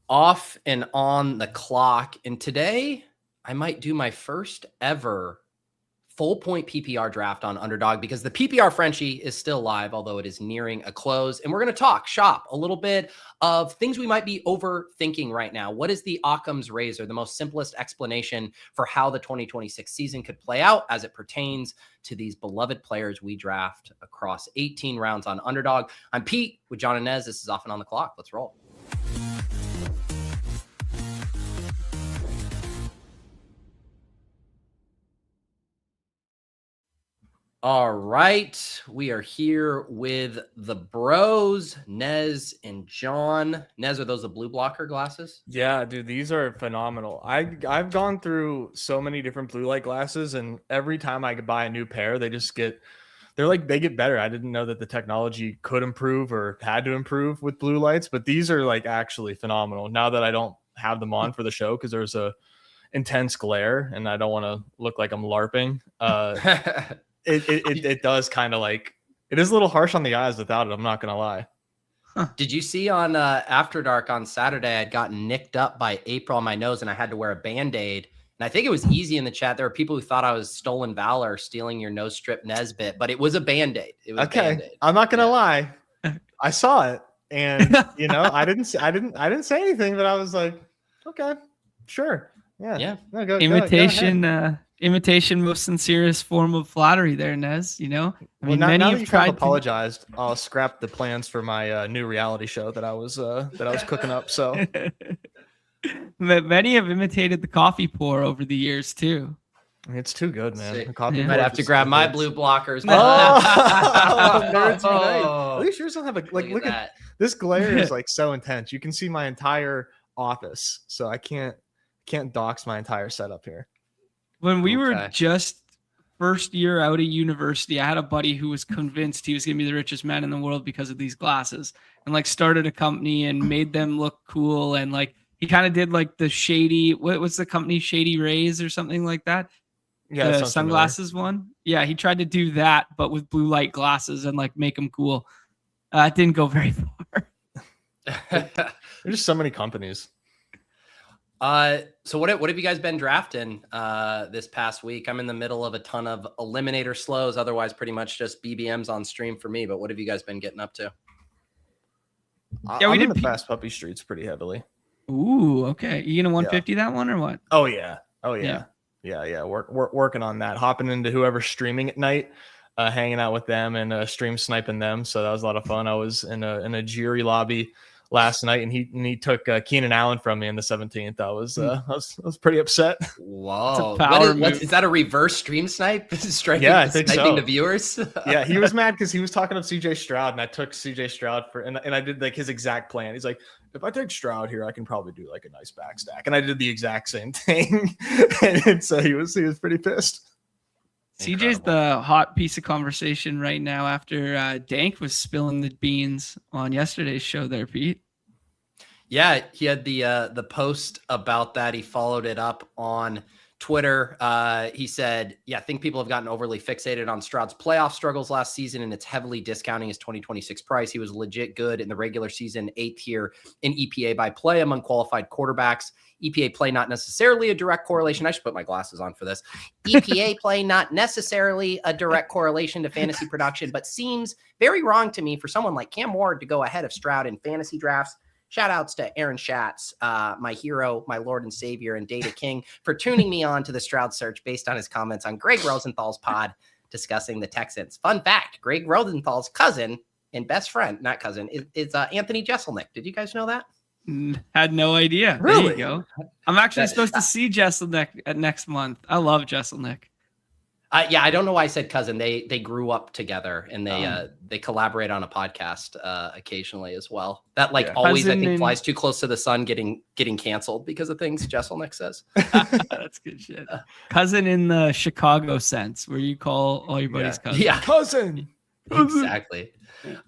Off and on the clock. And today I might do my first ever full point PPR draft on Underdog because the PPR Frenchie is still live, although it is nearing a close. And we're going to talk shop a little bit of things we might be overthinking right now. What is the Occam's razor, the most simplest explanation for how the 2026 season could play out as it pertains to these beloved players we draft across 18 rounds on Underdog? I'm Pete with John and Nez. This is Off and on the Clock. Let's roll. All right, we are here with the bros, Nez and John. Nez, are those the blue blocker glasses? Yeah, dude, these are phenomenal. I've gone through so many different blue light glasses, and every time I could buy a new pair, they get better. I didn't know that the technology could improve or had to improve with blue lights, but these are like actually phenomenal. Now that I don't have them on for the show because there's a intense glare, and I don't want to look like I'm LARPing. It does kind of like, it is a little harsh on the eyes without it. I'm not going to lie. Did you see on After Dark on Saturday, I'd gotten nicked up by April on my nose and I had to wear a Band-Aid. And I think it was easy in the chat. There were people who thought I was stolen valor, stealing your nose strip Nesbit, but it was a Band-Aid. It was okay. Band-Aid. I'm not going to lie. I saw it and I didn't say anything, but I was like, okay, sure. Yeah. No, go Imitation, most sincerest form of flattery there, Nez. Now that you've apologized, I'll scrap the plans for my new reality show that I was cooking up. So many have imitated the coffee pour over the years too. It's too good, man. The coffee might have to grab my blue blockers. At least yours don't have look at this glare is like so intense. You can see my entire office, so I can't dox my entire setup here. When we were just first year out of university, I had a buddy who was convinced he was going to be the richest man in the world because of these glasses, and like started a company and made them look cool. And like he kind of did like the shady, what's the company, Shady Rays or something like that? Yeah, the sunglasses one. Yeah, he tried to do that, but with blue light glasses and like make them cool. It didn't go very far. There's just so many companies. So what have you guys been drafting this past week? I'm in the middle of a ton of Eliminator slows, otherwise pretty much just BBMs on stream for me. But what have you guys been getting up to? Yeah, we did the Fast Puppy Streets pretty heavily. Ooh, okay. You gonna 150 that one or what? Oh yeah. Working on that. Hopping into whoever's streaming at night, hanging out with them and stream sniping them. So that was a lot of fun. I was in a jury lobby last night, and he took Keenan Allen from me in the 17th. I was pretty upset. Whoa! Is that a reverse stream snipe? Sniping the viewers. Yeah, he was mad because he was talking of CJ Stroud, and I took CJ Stroud and I did like his exact plan. He's like, if I take Stroud here, I can probably do like a nice backstack, and I did the exact same thing. and so he was pretty pissed. CJ's the hot piece of conversation right now after Dank was spilling the beans on yesterday's show there, Pete. Yeah, he had the post about that. He followed it up on Twitter. He said, I think people have gotten overly fixated on Stroud's playoff struggles last season, and it's heavily discounting his 2026 price. He was legit good in the regular season, 8th here in EPA by play among qualified quarterbacks. EPA play not necessarily a direct correlation. I should put my glasses on for this. EPA play not necessarily a direct correlation to fantasy production, but seems very wrong to me for someone like Cam Ward to go ahead of Stroud in fantasy drafts. Shout outs to Aaron Schatz, my hero, my Lord and Savior, and Data King for tuning me on to the Stroud search based on his comments on Greg Rosenthal's pod discussing the Texans. Fun fact, Greg Rosenthal's cousin and best friend, not cousin, is Anthony Jeselnik. Did you guys know that? Had no idea. Really? There you go. I'm actually supposed to see Jeselnik next month. I love Jeselnik. I don't know why I said cousin. They grew up together, and they collaborate on a podcast occasionally as well. That always cousin I think flies too close to the sun, getting canceled because of things Jeselnik says. That's good shit. Cousin in the Chicago sense, where you call all your buddies cousin. Yeah, cousin. Exactly.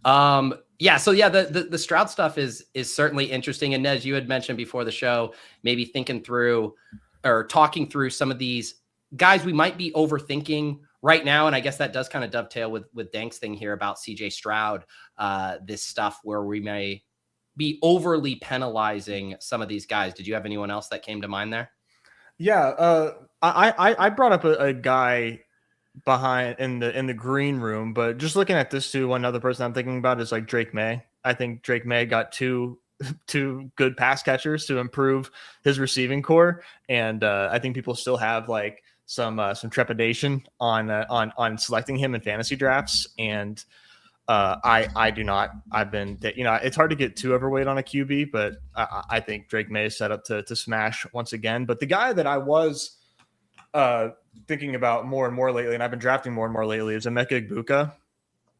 The Stroud stuff is certainly interesting. And Nez, you had mentioned before the show, maybe thinking through or talking through some of these guys we might be overthinking right now. And I guess that does kind of dovetail with Dank's thing here about CJ Stroud, this stuff where we may be overly penalizing some of these guys. Did you have anyone else that came to mind there? Yeah, I brought up a guy behind in the green room, but just looking at this too, one other person I'm thinking about is like Drake May. I think Drake May got two good pass catchers to improve his receiving core, and I think people still have like some trepidation on selecting him in fantasy drafts, and I do not. I've been, it's hard to get too overweight on a QB, but I think Drake May is set up to smash once again. But the guy that I was thinking about more and more lately, and I've been drafting more and more lately, is Egbuka.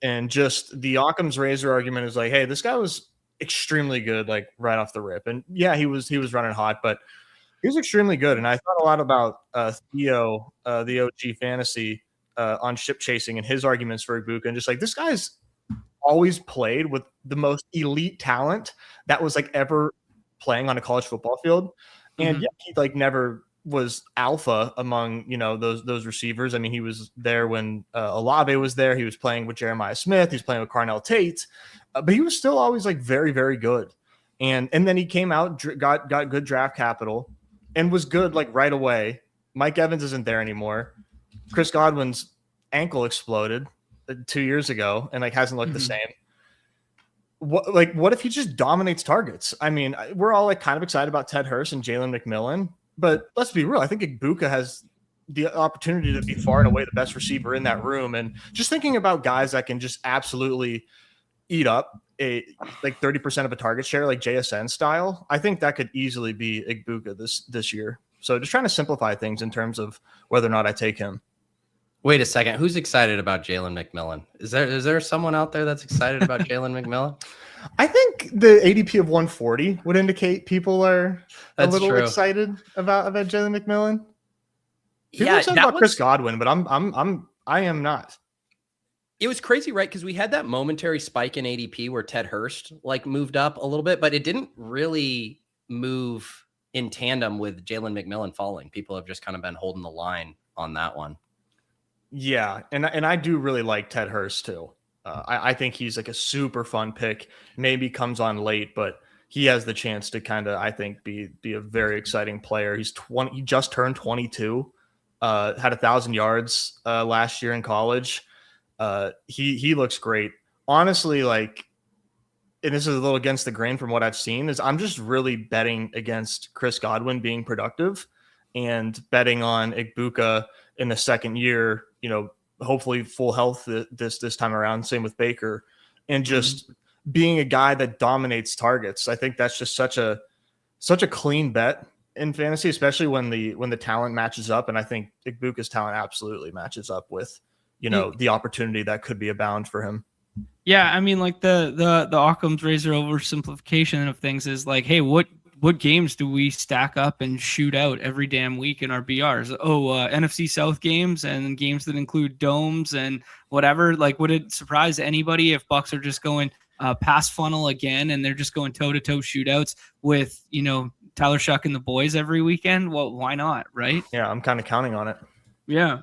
And just the Occam's razor argument is like, hey, this guy was extremely good, like right off the rip. And yeah, he was running hot, but he was extremely good. And I thought a lot about Theo, the OG fantasy on ship chasing and his arguments for Egbuka, and just like this guy's always played with the most elite talent that was like ever playing on a college football field. And yeah, he like never was alpha among, those receivers. I mean, he was there when Olave was there. He was playing with Jeremiah Smith. He was playing with Carnell Tate, but he was still always like very, very good. And then he came out, got good draft capital, and was good like right away. Mike Evans isn't there anymore. Chris Godwin's ankle exploded 2 years ago and like hasn't looked the same. What if he just dominates targets? I mean, we're all like kind of excited about Ted Hurst and Jalen McMillan, but let's be real. I think Egbuka has the opportunity to be far and away the best receiver in that room. And just thinking about guys that can just absolutely eat up a like 30% of a target share, like JSN style, I think that could easily be Egbuka this year. So just trying to simplify things in terms of whether or not I take him. Wait a second. Who's excited about Jalen McMillan? Is there someone out there that's excited about Jalen McMillan? I think the ADP of 140 would indicate people are a little excited about Jalen McMillan. People are excited about Chris Godwin, but I am not. It was crazy, right? Because we had that momentary spike in ADP where Ted Hurst like moved up a little bit, but it didn't really move in tandem with Jalen McMillan falling. People have just kind of been holding the line on that one. Yeah, and I do really like Ted Hurst too. I think he's like a super fun pick. Maybe comes on late, but he has the chance to kind of, I think, be a very exciting player. He's 20. He just turned 22. Had 1,000 yards last year in college. He looks great. Honestly, like, and this is a little against the grain from what I've seen, is I'm just really betting against Chris Godwin being productive and betting on Egbuka in the second year, hopefully full health this time around. Same with Baker, and just being a guy that dominates targets. I think that's just such a clean bet in fantasy, especially when the talent matches up. And I think Egbuka's talent absolutely matches up with, the opportunity that could be abound for him. Yeah, I mean, like the Occam's razor oversimplification of things is like, hey, what games do we stack up and shoot out every damn week in our BRs? NFC South games and games that include domes and whatever. Like, would it surprise anybody if Bucks are just going pass funnel again and they're just going toe-to-toe shootouts with, Tyler Shuck and the boys every weekend? Well, why not, right? Yeah, I'm kind of counting on it. Yeah.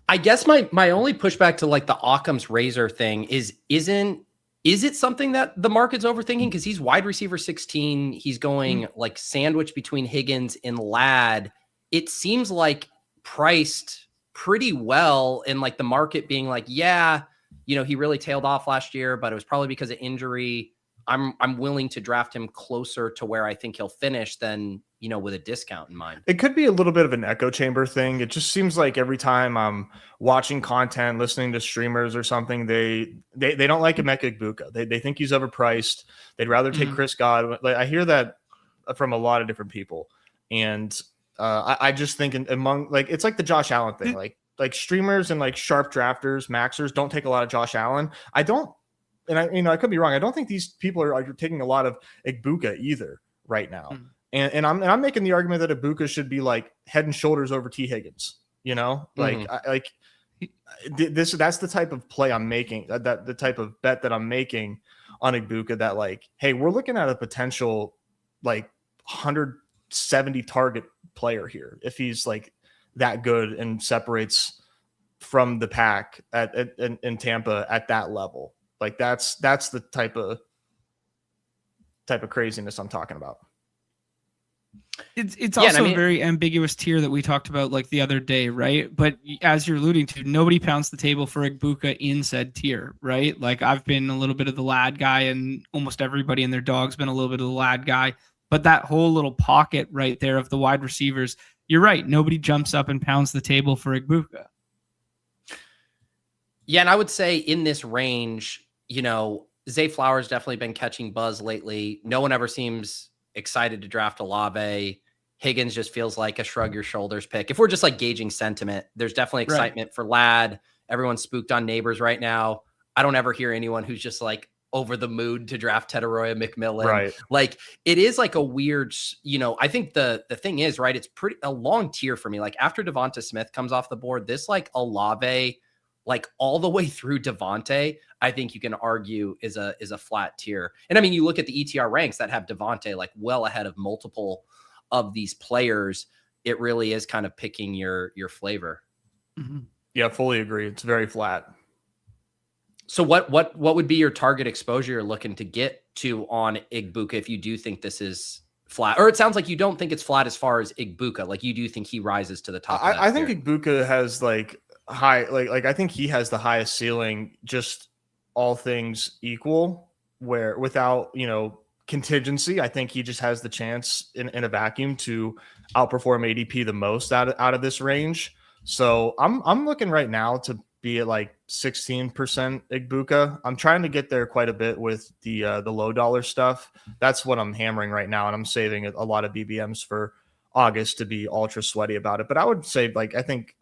I guess my only pushback to like the Occam's razor thing is it something that the market's overthinking? Because he's wide receiver 16. He's going like sandwich between Higgins and Ladd. It seems like priced pretty well in like the market being like, yeah, he really tailed off last year, but it was probably because of injury. I'm willing to draft him closer to where I think he'll finish than, with a discount in mind. It could be a little bit of an echo chamber thing. It just seems like every time I'm watching content, listening to streamers or something, they don't like Emeka Egbuka. They think he's overpriced. They'd rather take Chris Godwin. Like, I hear that from a lot of different people. And I just think among like, it's like the Josh Allen thing, like streamers and like sharp drafters, maxers don't take a lot of Josh Allen. I don't, and I could be wrong. I don't think these people are taking a lot of Egbuka either right now. And I'm making the argument that Egbuka should be like head and shoulders over T Higgins, that's the type of play I'm making, that the type of bet that I'm making on Egbuka, that like, hey, we're looking at a potential like 170 target player here. If he's like that good and separates from the pack in Tampa at that level, like that's the type of type of craziness I'm talking about. It's also a very ambiguous tier that we talked about like the other day, right? But as you're alluding to, nobody pounds the table for Egbuka in said tier, right? Like I've been a little bit of the lad guy, and almost everybody and their dog's been a little bit of the lad guy. But that whole little pocket right there of the wide receivers, you're right. Nobody jumps up and pounds the table for Egbuka. Yeah, and I would say in this range, Zay Flowers definitely been catching buzz lately. No one ever seems excited to draft Olave. Higgins just feels like a shrug your shoulders pick. If we're just like gauging sentiment, there's definitely excitement for Lad. Everyone's spooked on Neighbors right now. I don't ever hear anyone who's just like over the mood to draft Tedoroya McMillan. Right. Like it is like a weird, I think the thing is, right, it's a long tier for me. Like after Devonta Smith comes off the board, this like Olave, like all the way through Devontae, I think you can argue is a flat tier. And I mean, you look at the ETR ranks that have Devontae like well ahead of multiple of these players. It really is kind of picking your flavor. Mm-hmm. Yeah, fully agree. It's very flat. So what would be your target exposure you're looking to get to on Egbuka if you do think this is flat? Or it sounds like you don't think it's flat as far as Egbuka. Like you do think he rises to the top. I think Egbuka has like high, like I think he has the highest ceiling, just all things equal, where without, contingency, I think he just has the chance in a vacuum to outperform ADP the most out of this range. So I'm looking right now to be at like 16% Egbuka. I'm trying to get there quite a bit with the low dollar stuff. That's what I'm hammering right now, and I'm saving a lot of BBMs for August to be ultra sweaty about it. But I would say I think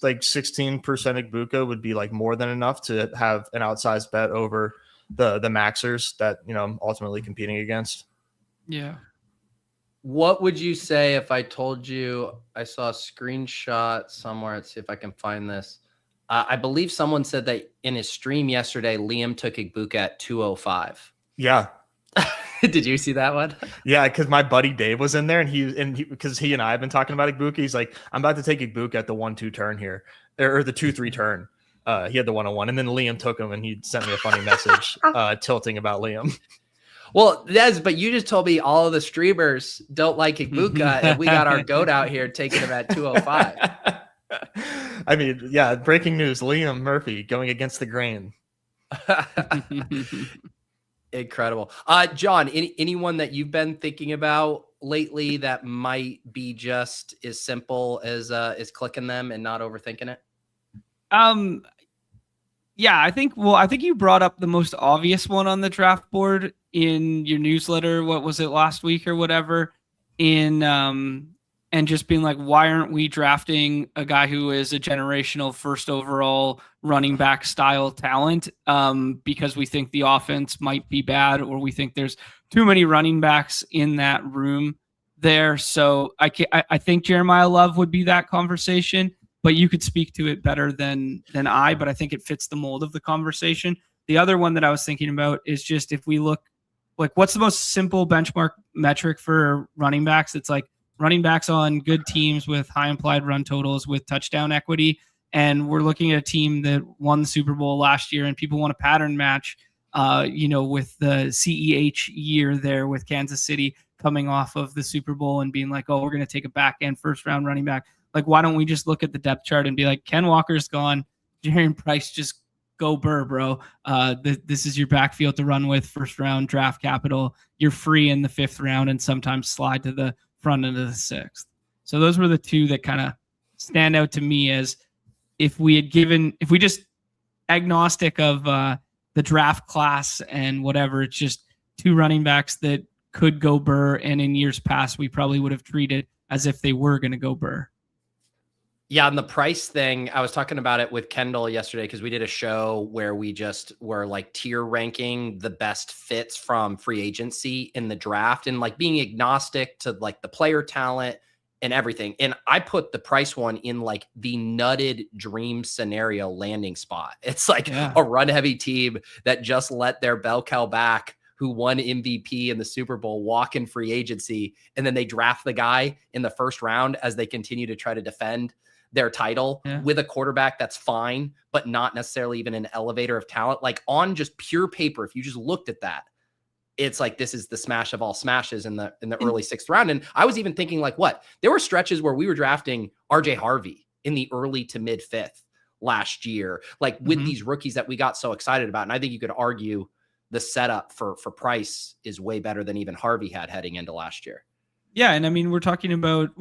like 16% Egbuka would be like more than enough to have an outsized bet over the maxers that I'm ultimately competing against. Yeah. What would you say if I told you I saw a screenshot somewhere? Let's see if I can find this. I believe someone said that in his stream yesterday, Liam took Egbuka at 205. Yeah. Did you see that one? Yeah, because my buddy Dave was in there, and because he and I have been talking about Egbuka. He's like, I'm about to take Egbuka at the 1-2 turn here, or the 2-3 turn. He had the 101, and then Liam took him, and he sent me a funny message tilting about Liam. Well, but you just told me all of the streamers don't like Egbuka, and we got our goat out here taking him at 205. I mean, yeah, breaking news: Liam Murphy going against the grain. Incredible. John, anyone that you've been thinking about lately that might be just as simple as clicking them and not overthinking it? Yeah, I think you brought up the most obvious one on the draft board in your newsletter. What was it, last week or whatever? And just being like, why aren't we drafting a guy who is a generational first overall running back style talent? Because we think the offense might be bad, or we think there's too many running backs in that room there. So I think Jeremiah Love would be that conversation, but you could speak to it better than I, but I think it fits the mold of the conversation. The other one that I was thinking about is just if we look, like, what's the most simple benchmark metric for running backs? It's like running backs on good teams with high implied run totals with touchdown equity. And we're looking at a team that won the Super Bowl last year, and people want to pattern match, with the CEH year there with Kansas City coming off of the Super Bowl and being like, oh, we're going to take a back end first round running back. Like, why don't we just look at the depth chart and be like, Ken Walker's gone, Jarian Price, just go burr, bro. This is your backfield to run with, first round draft capital. You're free in the 5th round and sometimes slide to the front end of the 6th. So those were the two that kind of stand out to me as if we just agnostic of the draft class and whatever, it's just two running backs that could go burr. And in years past, we probably would have treated as if they were going to go burr. Yeah, and the price thing, I was talking about it with Kendall yesterday because we did a show where we just were like tier ranking the best fits from free agency in the draft and like being agnostic to like the player talent and everything. And I put the price one in like the nutted dream scenario landing spot. It's like a run heavy team that just let their bell cow back who won MVP in the Super Bowl walk in free agency. And then they draft the guy in the 1st round as they continue to try to defend their title with a quarterback that's fine, but not necessarily even an elevator of talent. Like on just pure paper, if you just looked at that, it's like this is the smash of all smashes in the early 6th round. And I was even thinking like, what? There were stretches where we were drafting RJ Harvey in the early to mid 5th last year, like with these rookies that we got so excited about. And I think you could argue the setup for Price is way better than even Harvey had heading into last year. Yeah, and I mean, we're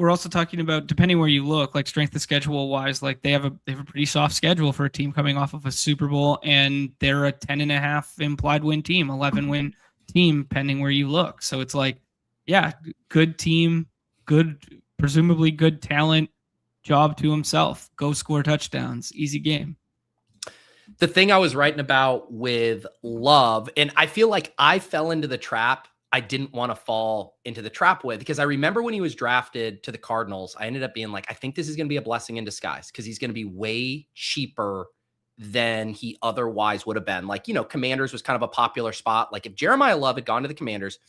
also talking about, depending where you look, like strength of schedule wise, like they have a pretty soft schedule for a team coming off of a Super Bowl, and they're a 10.5 implied win team, 11 win team, pending where you look. So it's like, yeah, good team, presumably good talent, job to himself, go score touchdowns, easy game. The thing I was writing about with Love, and I feel like I fell into the trap I didn't want to fall into the trap with, because I remember when he was drafted to the Cardinals, I ended up being like, I think this is going to be a blessing in disguise because he's going to be way cheaper than he otherwise would have been. Like, Commanders was kind of a popular spot. Like if Jeremiah Love had gone to the Commanders,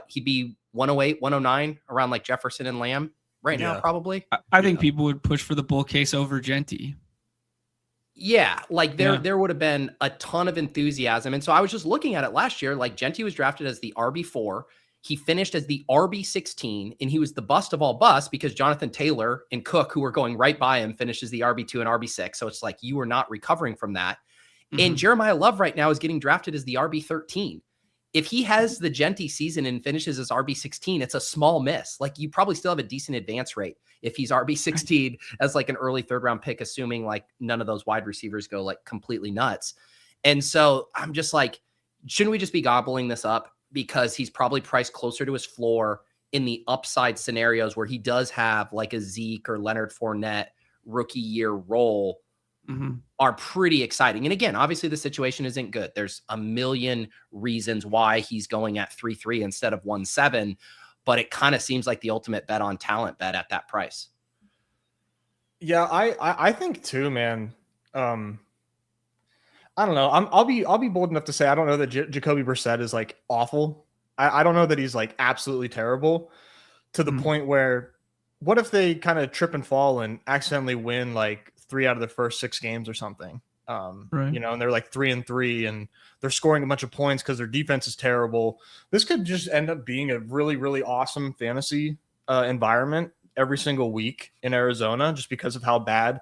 he'd be 108, 109 around like Jefferson and Lamb right now, probably. I think people would push for the bull case over Genty. Yeah, like there would have been a ton of enthusiasm. And so I was just looking at it last year, like Genty was drafted as the RB4. He finished as the RB16, and he was the bust of all busts because Jonathan Taylor and Cook, who were going right by him, finished as the RB2 and RB6. So it's like you were not recovering from that. And Jeremiah Love right now is getting drafted as the RB13. If he has the Genty season and finishes as RB16, it's a small miss. Like you probably still have a decent advance rate if he's RB16 as like an early 3rd round pick, assuming like none of those wide receivers go like completely nuts. And so I'm just like, shouldn't we just be gobbling this up? Because he's probably priced closer to his floor in the upside scenarios where he does have like a Zeke or Leonard Fournette rookie year role are pretty exciting. And again, obviously the situation isn't good. There's a million reasons why he's going at 3.3 instead of 1.7, but it kind of seems like the ultimate bet on talent bet at that price. Yeah, I think too, man. I don't know. I'll be bold enough to say I don't know that Jacoby Brissett is like awful. I don't know that he's like absolutely terrible to the point where what if they kind of trip and fall and accidentally win like 3 out of the first 6 games or something, right. And they're like 3-3 and they're scoring a bunch of points because their defense is terrible. This could just end up being a really, really awesome fantasy environment every single week in Arizona, just because of how bad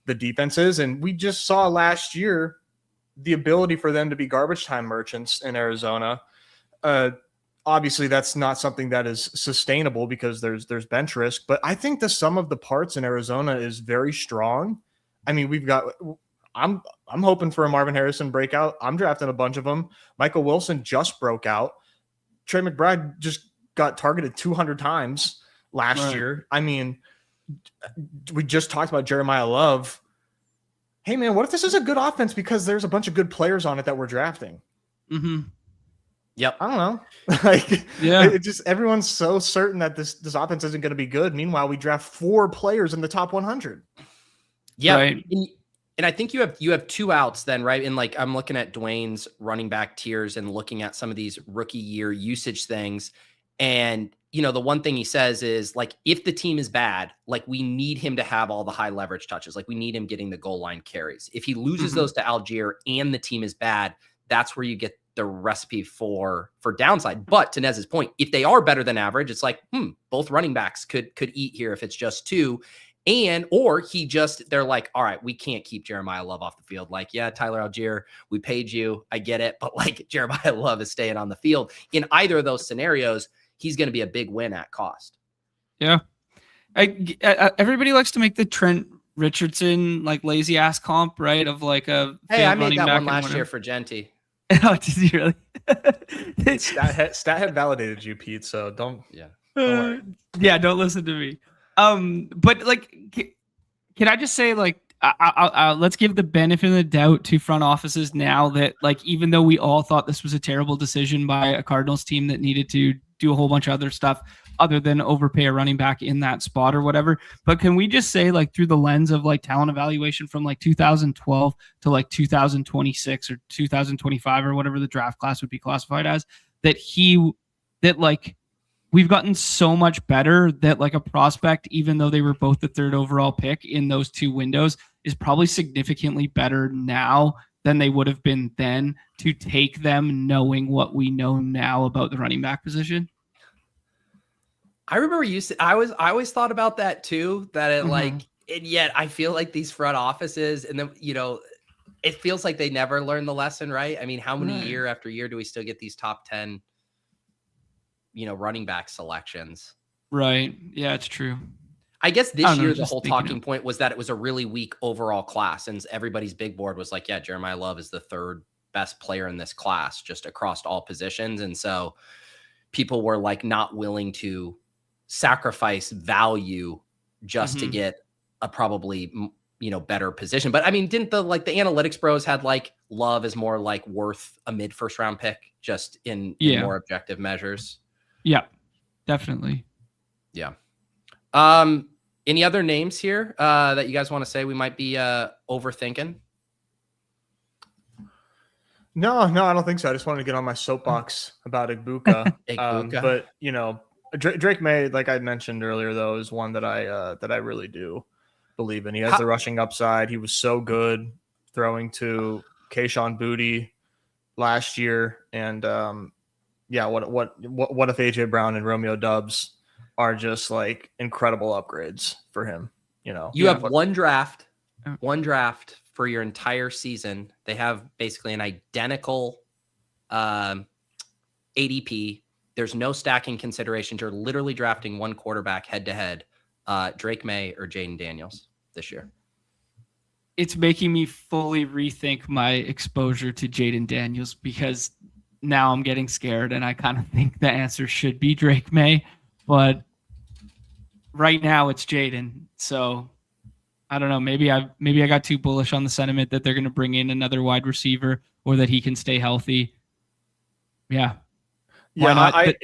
the defense is. And we just saw last year the ability for them to be garbage time merchants in Arizona. Obviously that's not something that is sustainable because there's bench risk, but I think the sum of the parts in Arizona is very strong. I mean, I'm hoping for a Marvin Harrison breakout. I'm drafting a bunch of them. Michael Wilson just broke out. Trey McBride just got targeted 200 times last year. I mean, we just talked about Jeremiah Love. Hey man, what if this is a good offense because there's a bunch of good players on it that we're drafting? Yep. I don't know. It just everyone's so certain that this offense isn't going to be good. Meanwhile, we draft 4 players in the top 100. Yeah. Right. And I think you have 2 outs then, right? And like I'm looking at Dwayne's running back tiers and looking at some of these rookie year usage things. And, the one thing he says is like, if the team is bad, like we need him to have all the high leverage touches. Like we need him getting the goal line carries. If he loses those to Algier and the team is bad, that's where you get the recipe for downside. But to Nez's point, if they are better than average, it's like, both running backs could eat here if it's just 2. Or they're like, all right, we can't keep Jeremiah Love off the field. Like, yeah, Tyler Algier, we paid you. I get it. But like Jeremiah Love is staying on the field. In either of those scenarios, he's going to be a big win at cost. Yeah. Everybody likes to make the Trent Richardson, like lazy ass comp, right? Of like I made that one last year for Genty. Oh, did you really? Stat validated you, Pete. So don't worry. Don't listen to me. But like, can I just say like, let's give the benefit of the doubt to front offices now that like, even though we all thought this was a terrible decision by a Cardinals team that needed to do a whole bunch of other stuff other than overpay a running back in that spot or whatever. But can we just say like through the lens of like talent evaluation from like 2012 to like 2026 or 2025 or whatever the draft class would be classified as, that we've gotten so much better that like a prospect, even though they were both the 3rd overall pick in those 2 windows, is probably significantly better now than they would have been then to take them knowing what we know now about the running back position? I remember I always thought about that too, that it and yet I feel like these front offices and then, it feels like they never learn the lesson, right? I mean, how many year after year do we still get these top 10, running back selections? Right. Yeah, it's true. I guess this year, the whole talking point was that it was a really weak overall class. And everybody's big board was like, yeah, Jeremiah Love is the third best player in this class, just across all positions. And so people were like not willing to sacrifice value just to get a probably, better position. But I mean, didn't the analytics bros had like Love is more like worth a mid first round pick just in more objective measures? Yeah, definitely. Yeah. Any other names here that you guys want to say we might be overthinking? No, I don't think so. I just wanted to get on my soapbox about Egbuka. But Drake May, like I mentioned earlier, though, is one that I really do believe in. He has the rushing upside. He was so good throwing to Kayshon Boutte last year, and what if AJ Brown and Romeo Doubs are just like incredible upgrades for him? You have one draft for your entire season. They have basically an identical ADP. There's no stacking considerations. You're literally drafting one quarterback head to head, Drake May or Jaden Daniels this year. It's making me fully rethink my exposure to Jaden Daniels, because now I'm getting scared and I kind of think the answer should be Drake May, but right now it's Jaden. So I don't know. Maybe I got too bullish on the sentiment that they're going to bring in another wide receiver or that he can stay healthy. Yeah. Why not?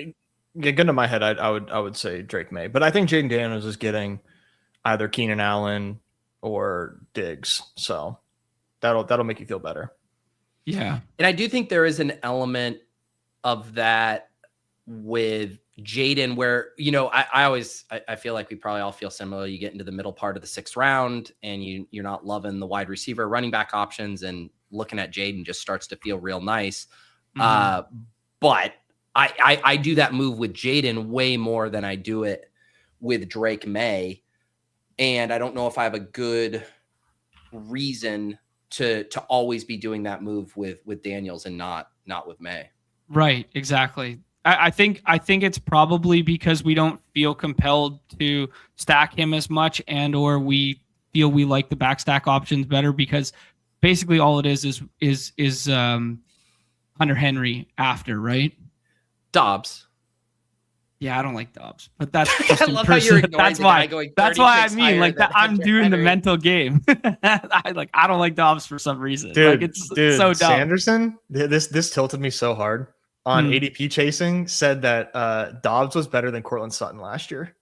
Gun to my head, I would say Drake May, but I think Jaden Daniels is getting either Keenan Allen or Diggs, so that'll make you feel better. Yeah, and I do think there is an element of that with Jaden, where I feel like we probably all feel similar. You get into the middle part of the 6th round, and you're not loving the wide receiver, running back options, and looking at Jaden just starts to feel real nice. But I do that move with Jaden way more than I do it with Drake May. And I don't know if I have a good reason to always be doing that move with Daniels and not with May. Right. Exactly. I think it's probably because we don't feel compelled to stack him as much, or we feel we like the back stack options better, because basically all it is Hunter Henry after, right? Dobbs. Yeah, I don't like Dobbs, but that's just I love how you're ignoring that's why. That's why I mean, like that. I'm doing Henry. The mental game. I don't like Dobbs for some reason. Dude, it's so dumb. Sanderson, this tilted me so hard on ADP chasing. Said that Dobbs was better than Cortland Sutton last year.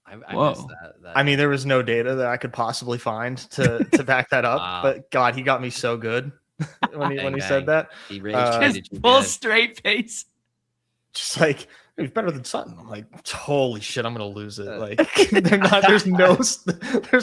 I missed that. I mean, there was no data that I could possibly find to back that up. Wow. But God, he got me so good when he said that. He really just full straight face. Just like, he's better than Sutton. I'm like, holy shit, I'm gonna lose it. Like, there's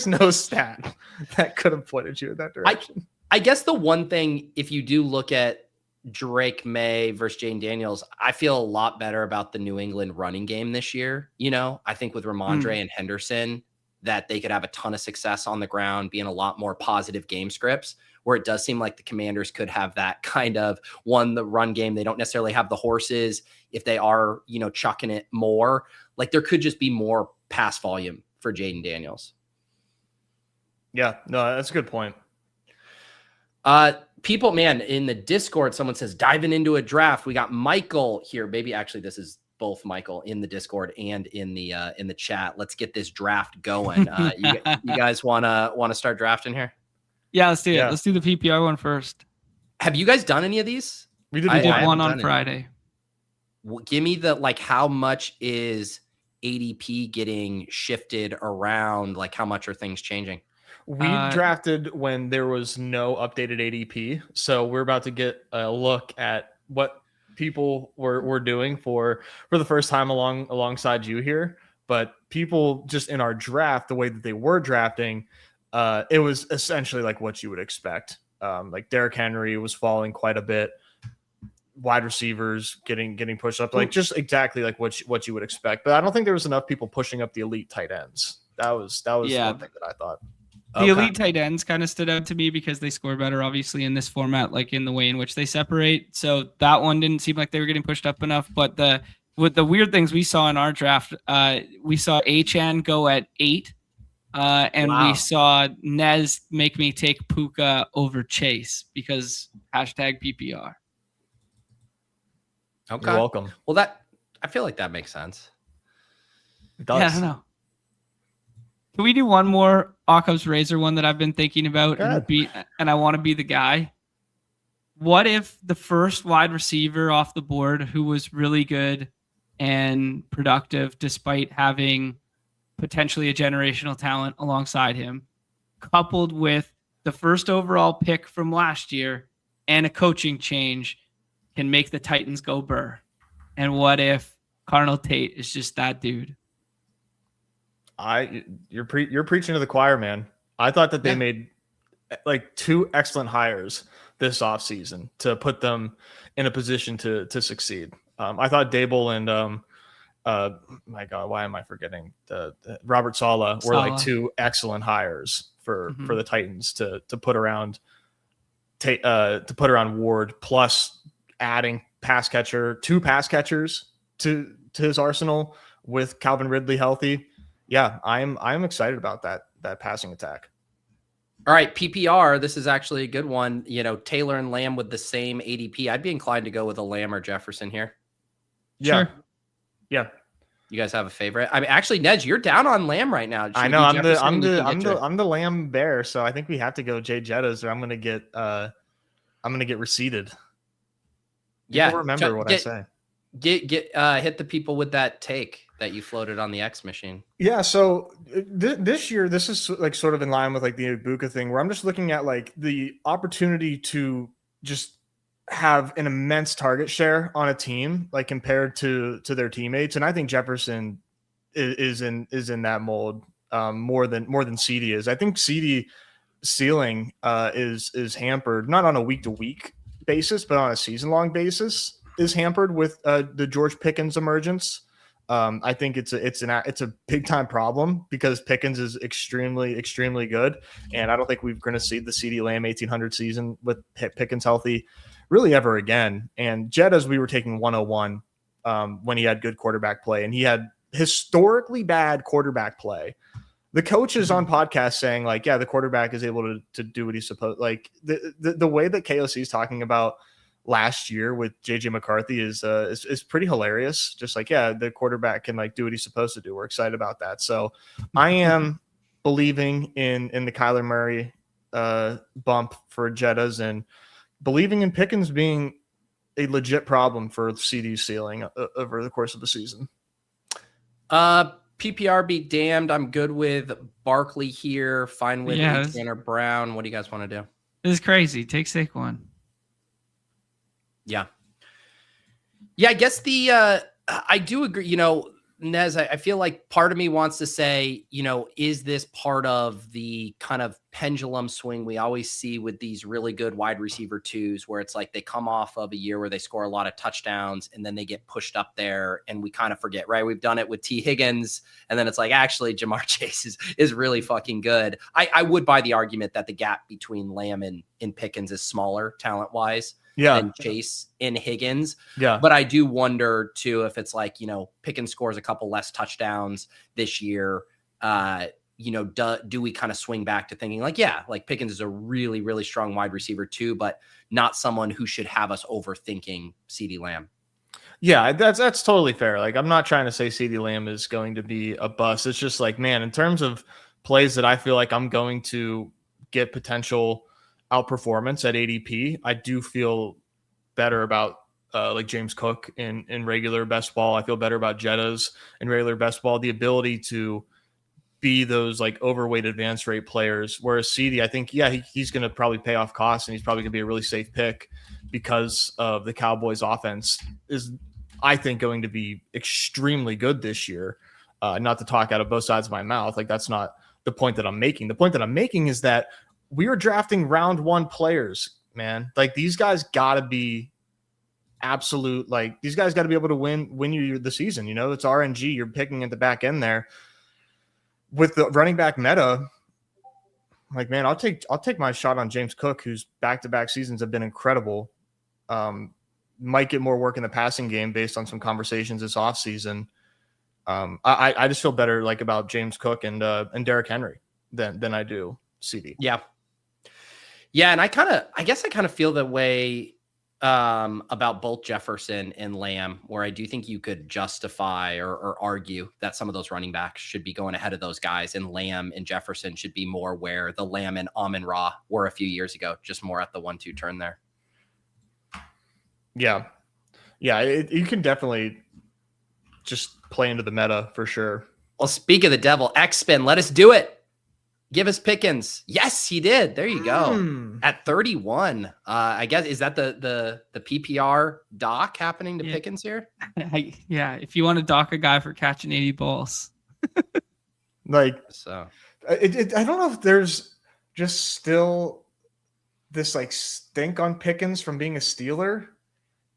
no stat that could have pointed you in that direction. I guess the one thing, if you do look at Drake May versus Jaden Daniels, I feel a lot better about the New England running game this year. I think with Ramondre and Henderson, that they could have a ton of success on the ground, being a lot more positive game scripts, where it does seem like the Commanders could have that kind of the run game. They don't necessarily have the horses. If they are, chucking it more, like there could just be more pass volume for Jaden Daniels. Yeah, no, that's a good point. People, man, in the Discord, someone says diving into a draft. We got Michael here. Maybe actually this is both Michael in the Discord and in the chat. Let's get this draft going. You guys want to start drafting here? Yeah, let's do it. Let's do the PPR one first. Have you guys done any of these? We did one on Friday. Give me how much is ADP getting shifted around? Like how much are things changing? We drafted when there was no updated ADP. So we're about to get a look at what people were doing for the first time alongside you here. But people just in our draft, the way that they were drafting, it was essentially like what you would expect Like Derrick Henry was falling quite a bit. Wide receivers getting pushed up, like just exactly like what you would expect. But I don't think there was enough people pushing up the elite tight ends. That was one thing that I thought. The elite tight ends kind of stood out to me because they score better, obviously, in this format, like in the way in which they separate. So that one didn't seem like they were getting pushed up enough. But with the weird things we saw in our draft, we saw Achane go at 8. And we saw Nez make me take Puka over Chase because #PPR. Okay. You're welcome. Well, I feel like that makes sense. It does. Yeah, I don't know. Can we do one more Occam's Razor one that I've been thinking about and I want to be the guy? What if the first wide receiver off the board who was really good and productive despite having potentially a generational talent alongside him, coupled with the first overall pick from last year and a coaching change, can make the Titans go burr? And what if Cardinal Tate is just that dude? You're preaching to the choir, man. I thought that they made like 2 excellent hires this offseason to put them in a position to succeed. I thought Dable and my God, why am I forgetting the Robert Saleh were like 2 excellent hires for the Titans to put around Ward, plus adding 2 pass catchers to his arsenal with Calvin Ridley healthy. Yeah, I'm excited about that passing attack. All right, PPR. This is actually a good one. Taylor and Lamb with the same ADP. I'd be inclined to go with a Lamb or Jefferson here. Yeah. Sure. Yeah. You guys have a favorite? I mean, actually, Ned, you're down on Lamb right now. I know. I'm the Lamb bear, so I think we have to go Jay Jettas, or I'm gonna get receded. People remember what I say. Hit the people with that take that you floated on the X machine. Yeah, so this year, this is like sort of in line with like the Egbuka thing, where I'm just looking at like the opportunity to just have an immense target share on a team, like compared to their teammates, and I think Jefferson is in that mold more than CD is. I think CD ceiling is hampered not on a week to week basis, but on a season long basis is hampered with the George Pickens emergence. I think it's a big time problem because Pickens is extremely, extremely good. And I don't think we're going to see the CeeDee Lamb 1800 season with Pickens healthy really ever again. And Jettas, we were taking 101 when he had good quarterback play, and he had historically bad quarterback play. The coach is on podcast saying like, yeah, the quarterback is able to do what he's supposed. Like the way that KOC is talking about last year with JJ McCarthy is pretty hilarious. Just like, yeah, the quarterback can like do what he's supposed to do. We're excited about that. So I am believing in the Kyler Murray bump for Jettas, and believing in Pickens being a legit problem for CD's ceiling over the course of the season. PPR be damned. I'm good with Barkley here. Fine with Tanner Brown. What do you guys want to do? This is crazy. Take Saquon. Yeah. I guess I do agree. Nez, I feel like part of me wants to say, is this part of the kind of pendulum swing we always see with these really good wide receiver twos, where it's like they come off of a year where they score a lot of touchdowns and then they get pushed up there and we kind of forget, right? We've done it with T. Higgins, and then it's like, actually, Jamar Chase is really fucking good. I would buy the argument that the gap between Lamb and Pickens is smaller talent-wise. And Chase and Higgins. Yeah. But I do wonder too, if it's like, Pickens scores a couple less touchdowns this year, do we kind of swing back to thinking like, yeah, like Pickens is a really, really strong wide receiver too, but not someone who should have us overthinking CeeDee Lamb. Yeah, that's totally fair. Like, I'm not trying to say CeeDee Lamb is going to be a bust. It's just like, man, in terms of plays that I feel like I'm going to get potential outperformance at ADP, I do feel better about like James Cook in regular best ball. I feel better about Jettas in regular best ball. The ability to be those like overweight advanced rate players. Whereas CD, I think, he's going to probably pay off costs, and he's probably going to be a really safe pick because of the Cowboys offense is, I think, going to be extremely good this year. Not to talk out of both sides of my mouth. Like, that's not the point that I'm making. The point that I'm making is that we were drafting round 1 players, man. Like these guys got to be absolute. Like these guys got to be able to win you the season. You know, it's RNG. You're picking at the back end there with the running back meta. Like, man, I'll take my shot on James Cook, whose back-to-back seasons have been incredible. Might get more work in the passing game based on some conversations this offseason. I just feel better like about James Cook and Derrick Henry than I do CD. Yeah. And I guess I kind of feel the way about both Jefferson and Lamb, where I do think you could justify or argue that some of those running backs should be going ahead of those guys, and Lamb and Jefferson should be more where the Lamb and Amon-Ra were a few years ago, just more at the 1-2 turn there. Yeah. You can definitely just play into the meta for sure. Well, speak of the devil, X-Spin, let us do it. Give us Pickens. Yes, he did. There you go. At 31. I guess, is that the PPR doc happening to Pickens here? If you want to dock a guy for catching 80 balls. Like, so I don't know if there's just still this like stink on Pickens from being a Steeler,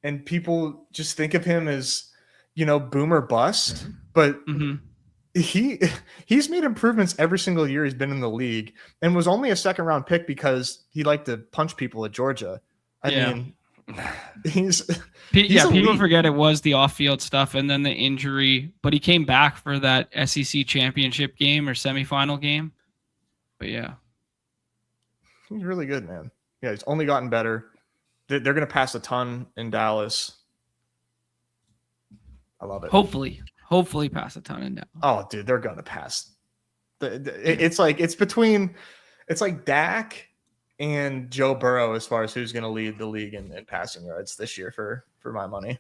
and people just think of him as, you know, boomer bust, but he's made improvements every single year he's been in the league, and was only a second round pick because he liked to punch people at Georgia. I mean, people forget it was the off-field stuff and then the injury, but he came back for that SEC championship game or semifinal game. But yeah, he's really good, man. Yeah, he's only gotten better. They're going to pass a ton in Dallas. I love it. Hopefully pass a ton in Dallas. Oh, dude, they're going to pass. It's like Dak and Joe Burrow as far as who's going to lead the league in passing yards this year for my money.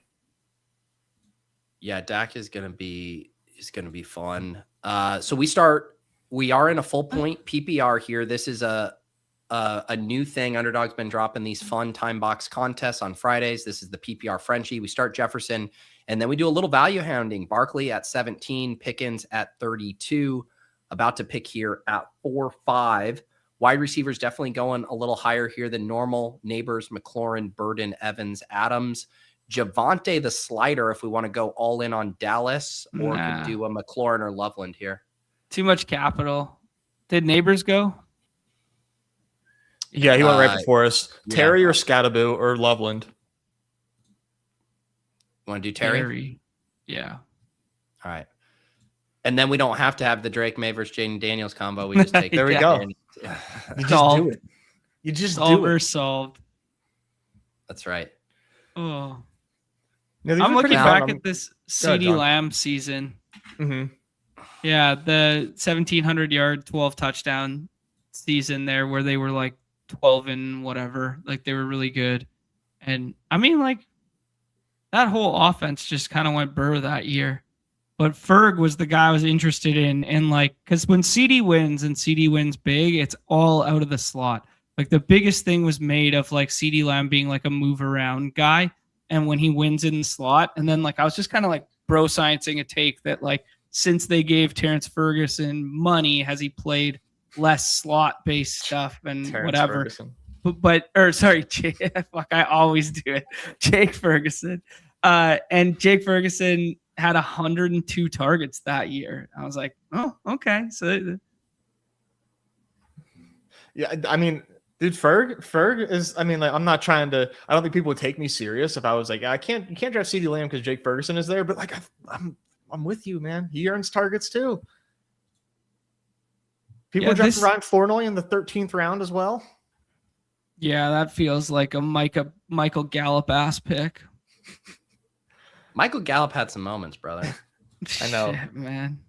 Yeah, Dak is going to be fun. So we are in a full point PPR here. This is a new thing. Underdog's been dropping these fun time box contests on Fridays. This is the PPR Frenchie. We start Jefferson, and then we do a little value hounding. Barkley at 17, Pickens at 32, about to pick here at 4-5. Wide receivers definitely going a little higher here than normal. Neighbors, McLaurin, Burden, Evans, Adams. Javonte the slider if we want to go all in on Dallas, or could do a McLaurin or Loveland here. Too much capital. Did Neighbors go? Yeah, he went right before us. Terry or Scattaboo or Loveland. You want to do Terry? Yeah. All right. And then we don't have to have the Drake May versus Jaden Daniels combo. We just take there we go. You just do it. You just do it. Solved. That's right. Oh. No, I'm looking back at this CeeDee Lamb season. Mm-hmm. Yeah, the 1,700-yard, 12 touchdown season there where they were like 12 and whatever. Like they were really good. And I mean, like that whole offense just kind of went burr that year. But Ferg was the guy I was interested in. And like, because when CD wins and CD wins big, it's all out of the slot. Like the biggest thing was made of like CeeDee Lamb being like a move around guy. And when he wins in the slot, and then like I was just kind of like bro sciencing a take that like since they gave Terrence Ferguson money, has he played less slot based stuff and Terrence whatever? Ferguson. Fuck, I always do it. Jake Ferguson. And Jake Ferguson had 102 targets that year. I was like, oh, okay. So yeah, I mean, dude, Ferg is, I mean, like, I'm not trying to, I don't think people would take me serious if I was like, you can't draft CeeDee Lamb because Jake Ferguson is there, but like, I'm with you, man. He earns targets too. People drafted Ryan Flournoy in the 13th round as well. Yeah, that feels like a Michael Gallup ass pick. Michael Gallup had some moments, brother. I know. Shit, man.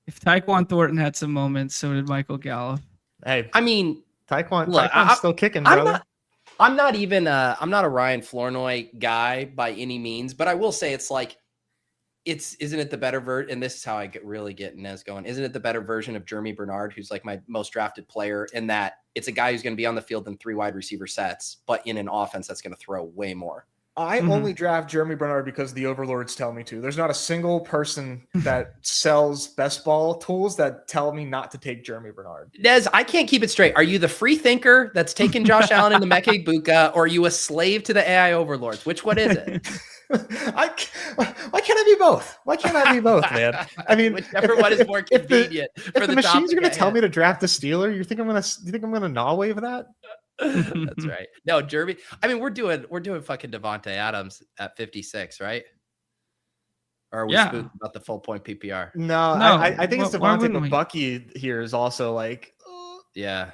If Tyquan Thornton had some moments, so did Michael Gallup. Hey, I mean, Tyquan's still kicking, brother. I'm not a Ryan Flournoy guy by any means, but I will say it's like, isn't it the better version? And this is how I really get Nez going. Isn't it the better version of Jeremy Bernard, who's like my most drafted player, in that it's a guy who's going to be on the field in 3 wide receiver sets, but in an offense that's going to throw way more. I only draft Jeremy Bernard because the overlords tell me to. There's not a single person that sells best ball tools that tell me not to take Jeremy Bernard. Des, I can't keep it straight. Are you the free thinker that's taken Josh Allen into Mecca Egbuka, or are you a slave to the AI overlords? Which one is it? Why can't I be both? Why can't I be both, man? I mean, whichever one is more convenient. If the machines are going to tell me to draft the Steeler, you think I'm going to gnaw wave that? That's right. No, Jeremy. I mean, we're doing fucking Devontae Adams at 56, right? Or are we spooked about the full point PPR? No, I think it's Devontae, but Bucky here is also like, yeah.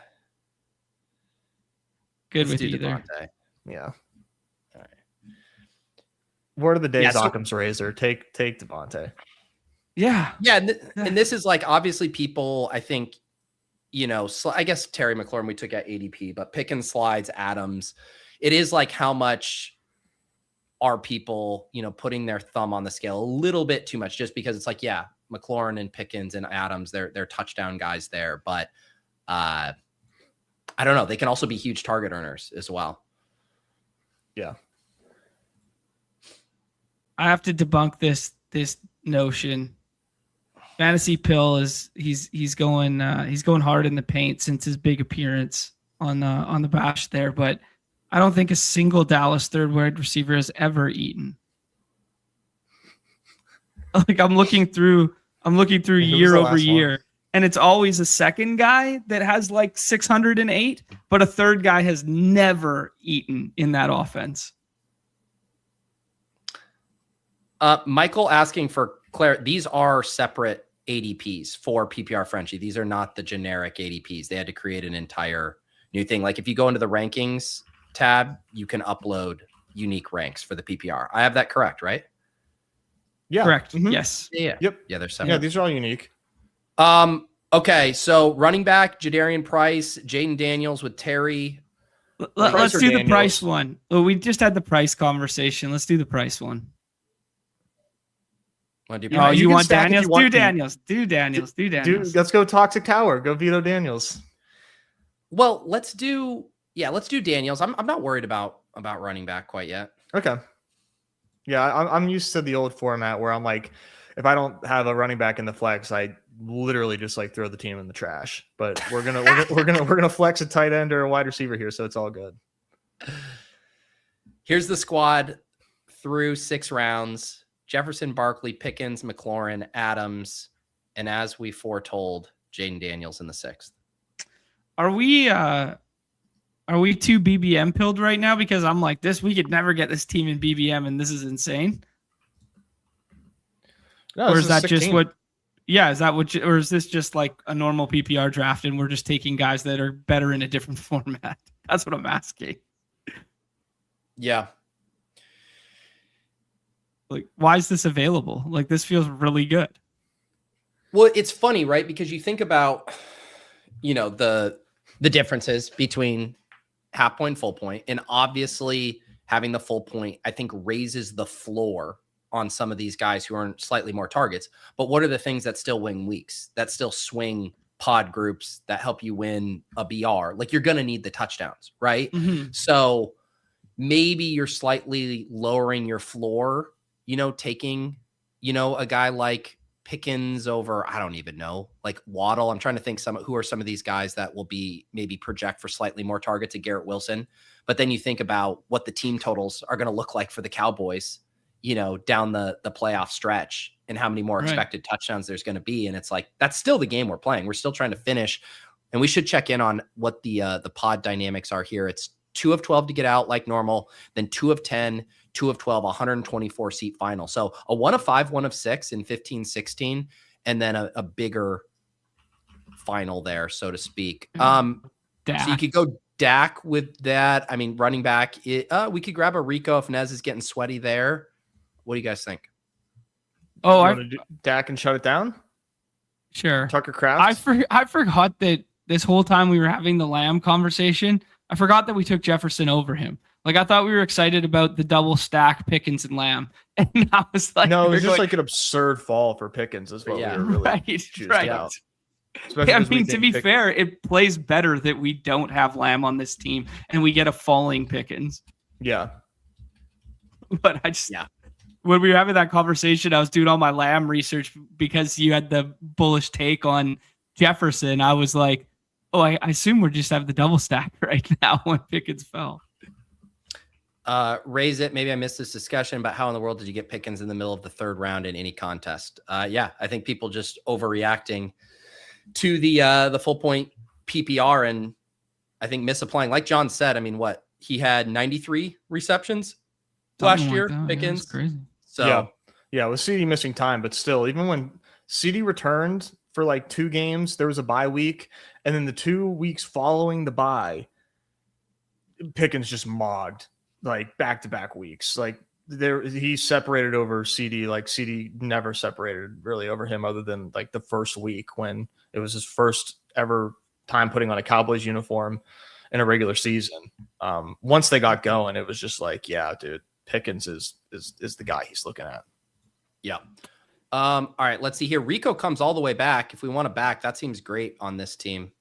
Good with either. Devontae. Yeah. All right. Word of the day is Occam's razor. Take Devontae. Yeah. Yeah. And this is like, obviously people, I think, I guess Terry McLaurin we took at ADP, but Pickens, slides, Adams. It is like how much are people, putting their thumb on the scale a little bit too much, just because it's like, yeah, McLaurin and Pickens and Adams, they're touchdown guys there. But I don't know. They can also be huge target earners as well. Yeah. I have to debunk this notion. Fantasy Pill is he's going hard in the paint since his big appearance on the bash there, but I don't think a single Dallas third wide receiver has ever eaten. Like I'm looking through year over year, and it's always a second guy that has like 608, but a third guy has never eaten in that offense. Michael asking for clarity. These are separate ADPs for PPR Frenchie. These are not the generic ADPs. They had to create an entire new thing. Like if you go into the rankings tab, you can upload unique ranks for the PPR. I have that correct, right? Yeah. Correct. Mm-hmm. Yes. Yeah. Yep. Yeah, they're separate. Yeah, these are all unique. Okay, so running back, Jadarian Price, Jaden Daniels with Terry. Let's do the Price one. Well, we just had the Price conversation. Let's do the Price one. You want Daniels? Do Daniels. Do Daniels. Let's go Toxic Tower. Go Vito Daniels. Well, let's do Daniels. I'm not worried about running back quite yet. Okay. Yeah, I'm used to the old format where I'm like, if I don't have a running back in the flex, I literally just like throw the team in the trash. But we're gonna flex a tight end or a wide receiver here, so it's all good. Here's the squad through 6 rounds. Jefferson, Barkley, Pickens, McLaurin, Adams, and as we foretold, Jaden Daniels in the 6th. Are we too BBM pilled right now? Because I'm like this, we could never get this team in BBM, and this is insane. No, or is that just what? Yeah, is that what? Or is this just like a normal PPR draft, and we're just taking guys that are better in a different format? That's what I'm asking. Yeah. Like, why is this available? Like, this feels really good. Well, it's funny, right? Because you think about, the differences between half point, full point, and obviously having the full point, I think raises the floor on some of these guys who earn slightly more targets. But what are the things that still win weeks, that still swing pod groups, that help you win a BR? Like, you're going to need the touchdowns, right? Mm-hmm. So maybe you're slightly lowering your floor, taking, a guy like Pickens over, I don't even know, like Waddle. I'm trying to think who are some of these guys that will be maybe project for slightly more targets at Garrett Wilson. But then you think about what the team totals are going to look like for the Cowboys, down the playoff stretch, and how many more expected touchdowns there's going to be. And it's like, that's still the game we're playing. We're still trying to finish, and we should check in on what the pod dynamics are here. It's 2 of 12 to get out like normal, then 2 of 10, 2 of 12, 124 seat final. So a 1 of 5, 1 of 6 in 15-16, and then a bigger final there, so to speak. So you could go Dak with that. I mean, running back, we could grab a Rico if Nez is getting sweaty there. What do you guys think? Oh, I do Dak and shut it down. Sure. Tucker Kraft. I forgot that this whole time we were having the Lamb conversation, I forgot that we took Jefferson over him. Like, I thought we were excited about the double stack Pickens and Lamb. And I was like, no, it was just like an absurd fall for Pickens is what we were really right. Out. I mean, to be fair, it plays better that we don't have Lamb on this team and we get a falling Pickens. Yeah. But when we were having that conversation, I was doing all my Lamb research because you had the bullish take on Jefferson. I was like, oh, I assume we're just having the double stack right now when Pickens fell. Raise it. Maybe I missed this discussion, but how in the world did you get Pickens in the middle of the third round in any contest? I think people just overreacting to the full point PPR and I think misapplying. Like John said, I mean, he had 93 receptions last year, Pickens. Yeah, crazy. So yeah, with CD missing time, but still, even when CD returned for like 2 games, there was a bye week, and then the 2 weeks following the bye, Pickens just mogged like back-to-back weeks. Like he separated over CD, like CD never separated really over him other than like the first week when it was his first ever time putting on a Cowboys uniform in a regular season. Once they got going, it was just like, yeah, dude, Pickens is the guy he's looking at. Yeah. All right, let's see here. Rico comes all the way back. If we want to back, that seems great on this team.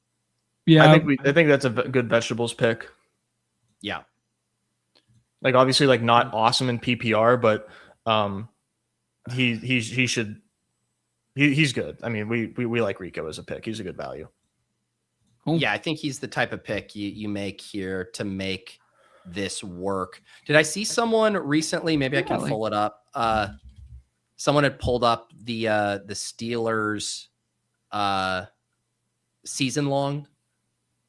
Yeah, I think that's a good vegetables pick. Yeah. Like obviously like not awesome in PPR, but he's good. I mean, we like Rico as a pick. He's a good value. Cool. Yeah, I think he's the type of pick you make here to make this work. Did I see someone recently? Maybe I can pull it up. Someone had pulled up the Steelers season long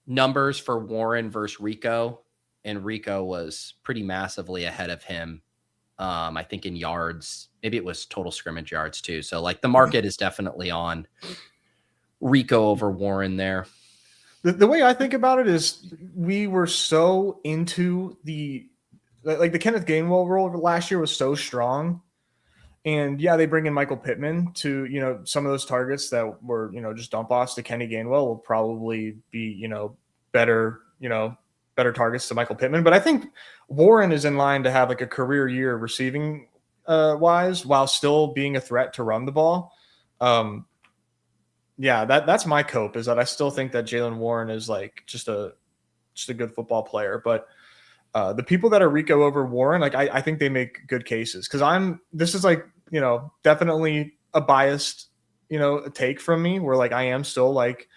numbers for Warren versus Rico, and Rico was pretty massively ahead of him. I think in yards, maybe it was total scrimmage yards too. So like the market is definitely on Rico over Warren there. The way I think about it is we were so into the Kenneth Gainwell role last year was so strong. And yeah, they bring in Michael Pittman to, some of those targets that were, just dump offs to Kenny Gainwell will probably be, better targets to Michael Pittman. But I think Warren is in line to have like a career year receiving wise while still being a threat to run the ball. Yeah, that's my cope is that I still think that Jaylen Warren is like just a good football player. But the people that are Rico over Warren, like I think they make good cases because this is like, definitely a biased, take from me where like I am still like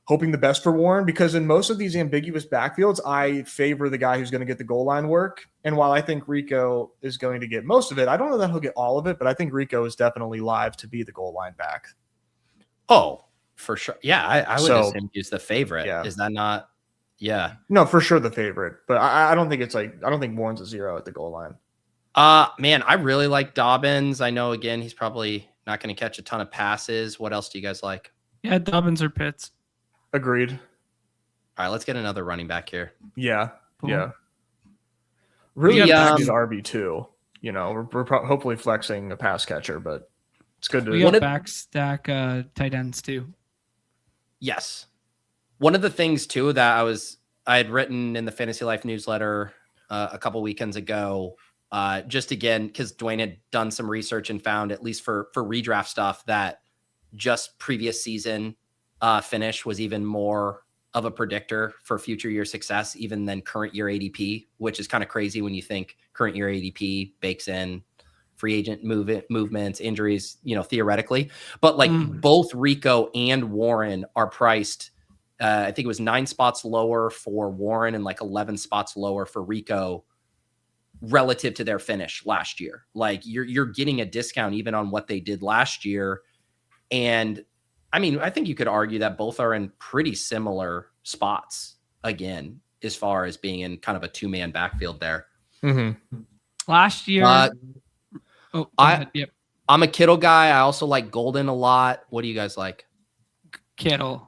hoping the best for Warren because in most of these ambiguous backfields, I favor the guy who's going to get the goal line work. And while I think Rico is going to get most of it, I don't know that he'll get all of it, but I think Rico is definitely live to be the goal line back. Oh, for sure. Yeah, I would assume he's the favorite. Yeah. Is that not? Yeah. No, for sure the favorite. But I don't think I don't think Warren's a 0 at the goal line. Man, I really like Dobbins. I know, again, he's probably not going to catch a ton of passes. What else do you guys like? Yeah, Dobbins or Pitts. Agreed. All right, let's get another running back here. Yeah, cool. Yeah. Really impacted RB2. We're hopefully flexing a pass catcher, but it's good to... We got back stack tight ends too. Yes. One of the things too that I had written in the Fantasy Life newsletter a couple weekends ago, just again, because Dwayne had done some research and found, at least for redraft stuff, that just previous season finish was even more of a predictor for future year success, even than current year ADP, which is kind of crazy when you think current year ADP bakes in free agent movements, injuries, theoretically. But like both Rico and Warren are priced. I think it was 9 spots lower for Warren and like 11 spots lower for Rico relative to their finish last year. Like you're getting a discount even on what they did last year. And I mean, I think you could argue that both are in pretty similar spots again, as far as being in kind of a 2-man backfield there. Mm-hmm. Last year. I'm a Kittle guy. I also like Golden a lot. What do you guys like? Kittle.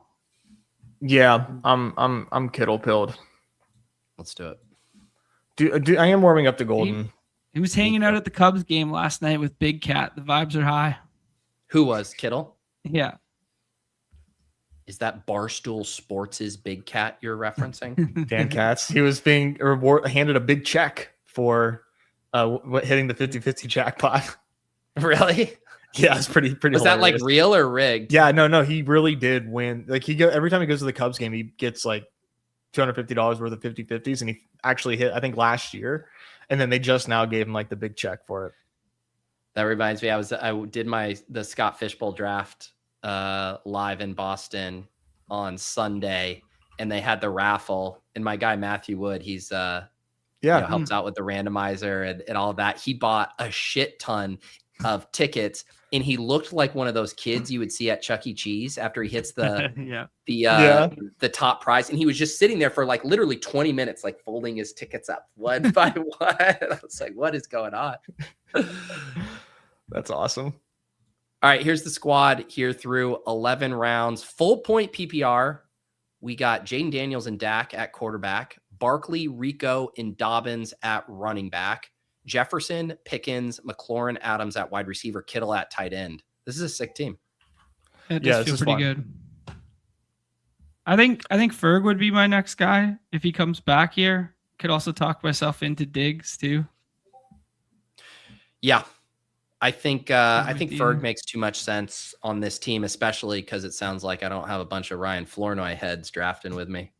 Yeah, I'm Kittle pilled. Let's do it. I am warming up to Golden. He was hanging out at the Cubs game last night with Big Cat. The vibes are high. Who was Kittle? Yeah. Is that Barstool Sports' Big Cat you're referencing? Dan Katz. He was being handed a big check for hitting the 50-50 jackpot. Really? Yeah, it's pretty. Was hilarious. That like real or rigged? Yeah, no, he really did win. Like every time he goes to the Cubs game, he gets like $250 worth of 50-50s, and he actually hit, I think, last year. And then they just now gave him like the big check for it. That reminds me, I did the Scott Fishbowl draft live in Boston on Sunday, and they had the raffle. And my guy Matthew Wood, he's helps out with the randomizer and all of that. He bought a shit ton of tickets, and he looked like one of those kids you would see at Chuck E. Cheese after he hits the top prize. And he was just sitting there for like literally 20 minutes, like folding his tickets up one by one. I was like, what is going on? That's awesome. All right, here's the squad here through 11 rounds. Full point PPR. We got Jaden Daniels and Dak at quarterback, Barkley, Rico, and Dobbins at running back, Jefferson, Pickens, McLaurin, Adams at wide receiver, Kittle at tight end. This is a sick team. It does feel pretty good. I think Ferg would be my next guy if he comes back here. Could also talk myself into Diggs too. Yeah. I think Ferg makes too much sense on this team, especially because it sounds like I don't have a bunch of Ryan Flournoy heads drafting with me.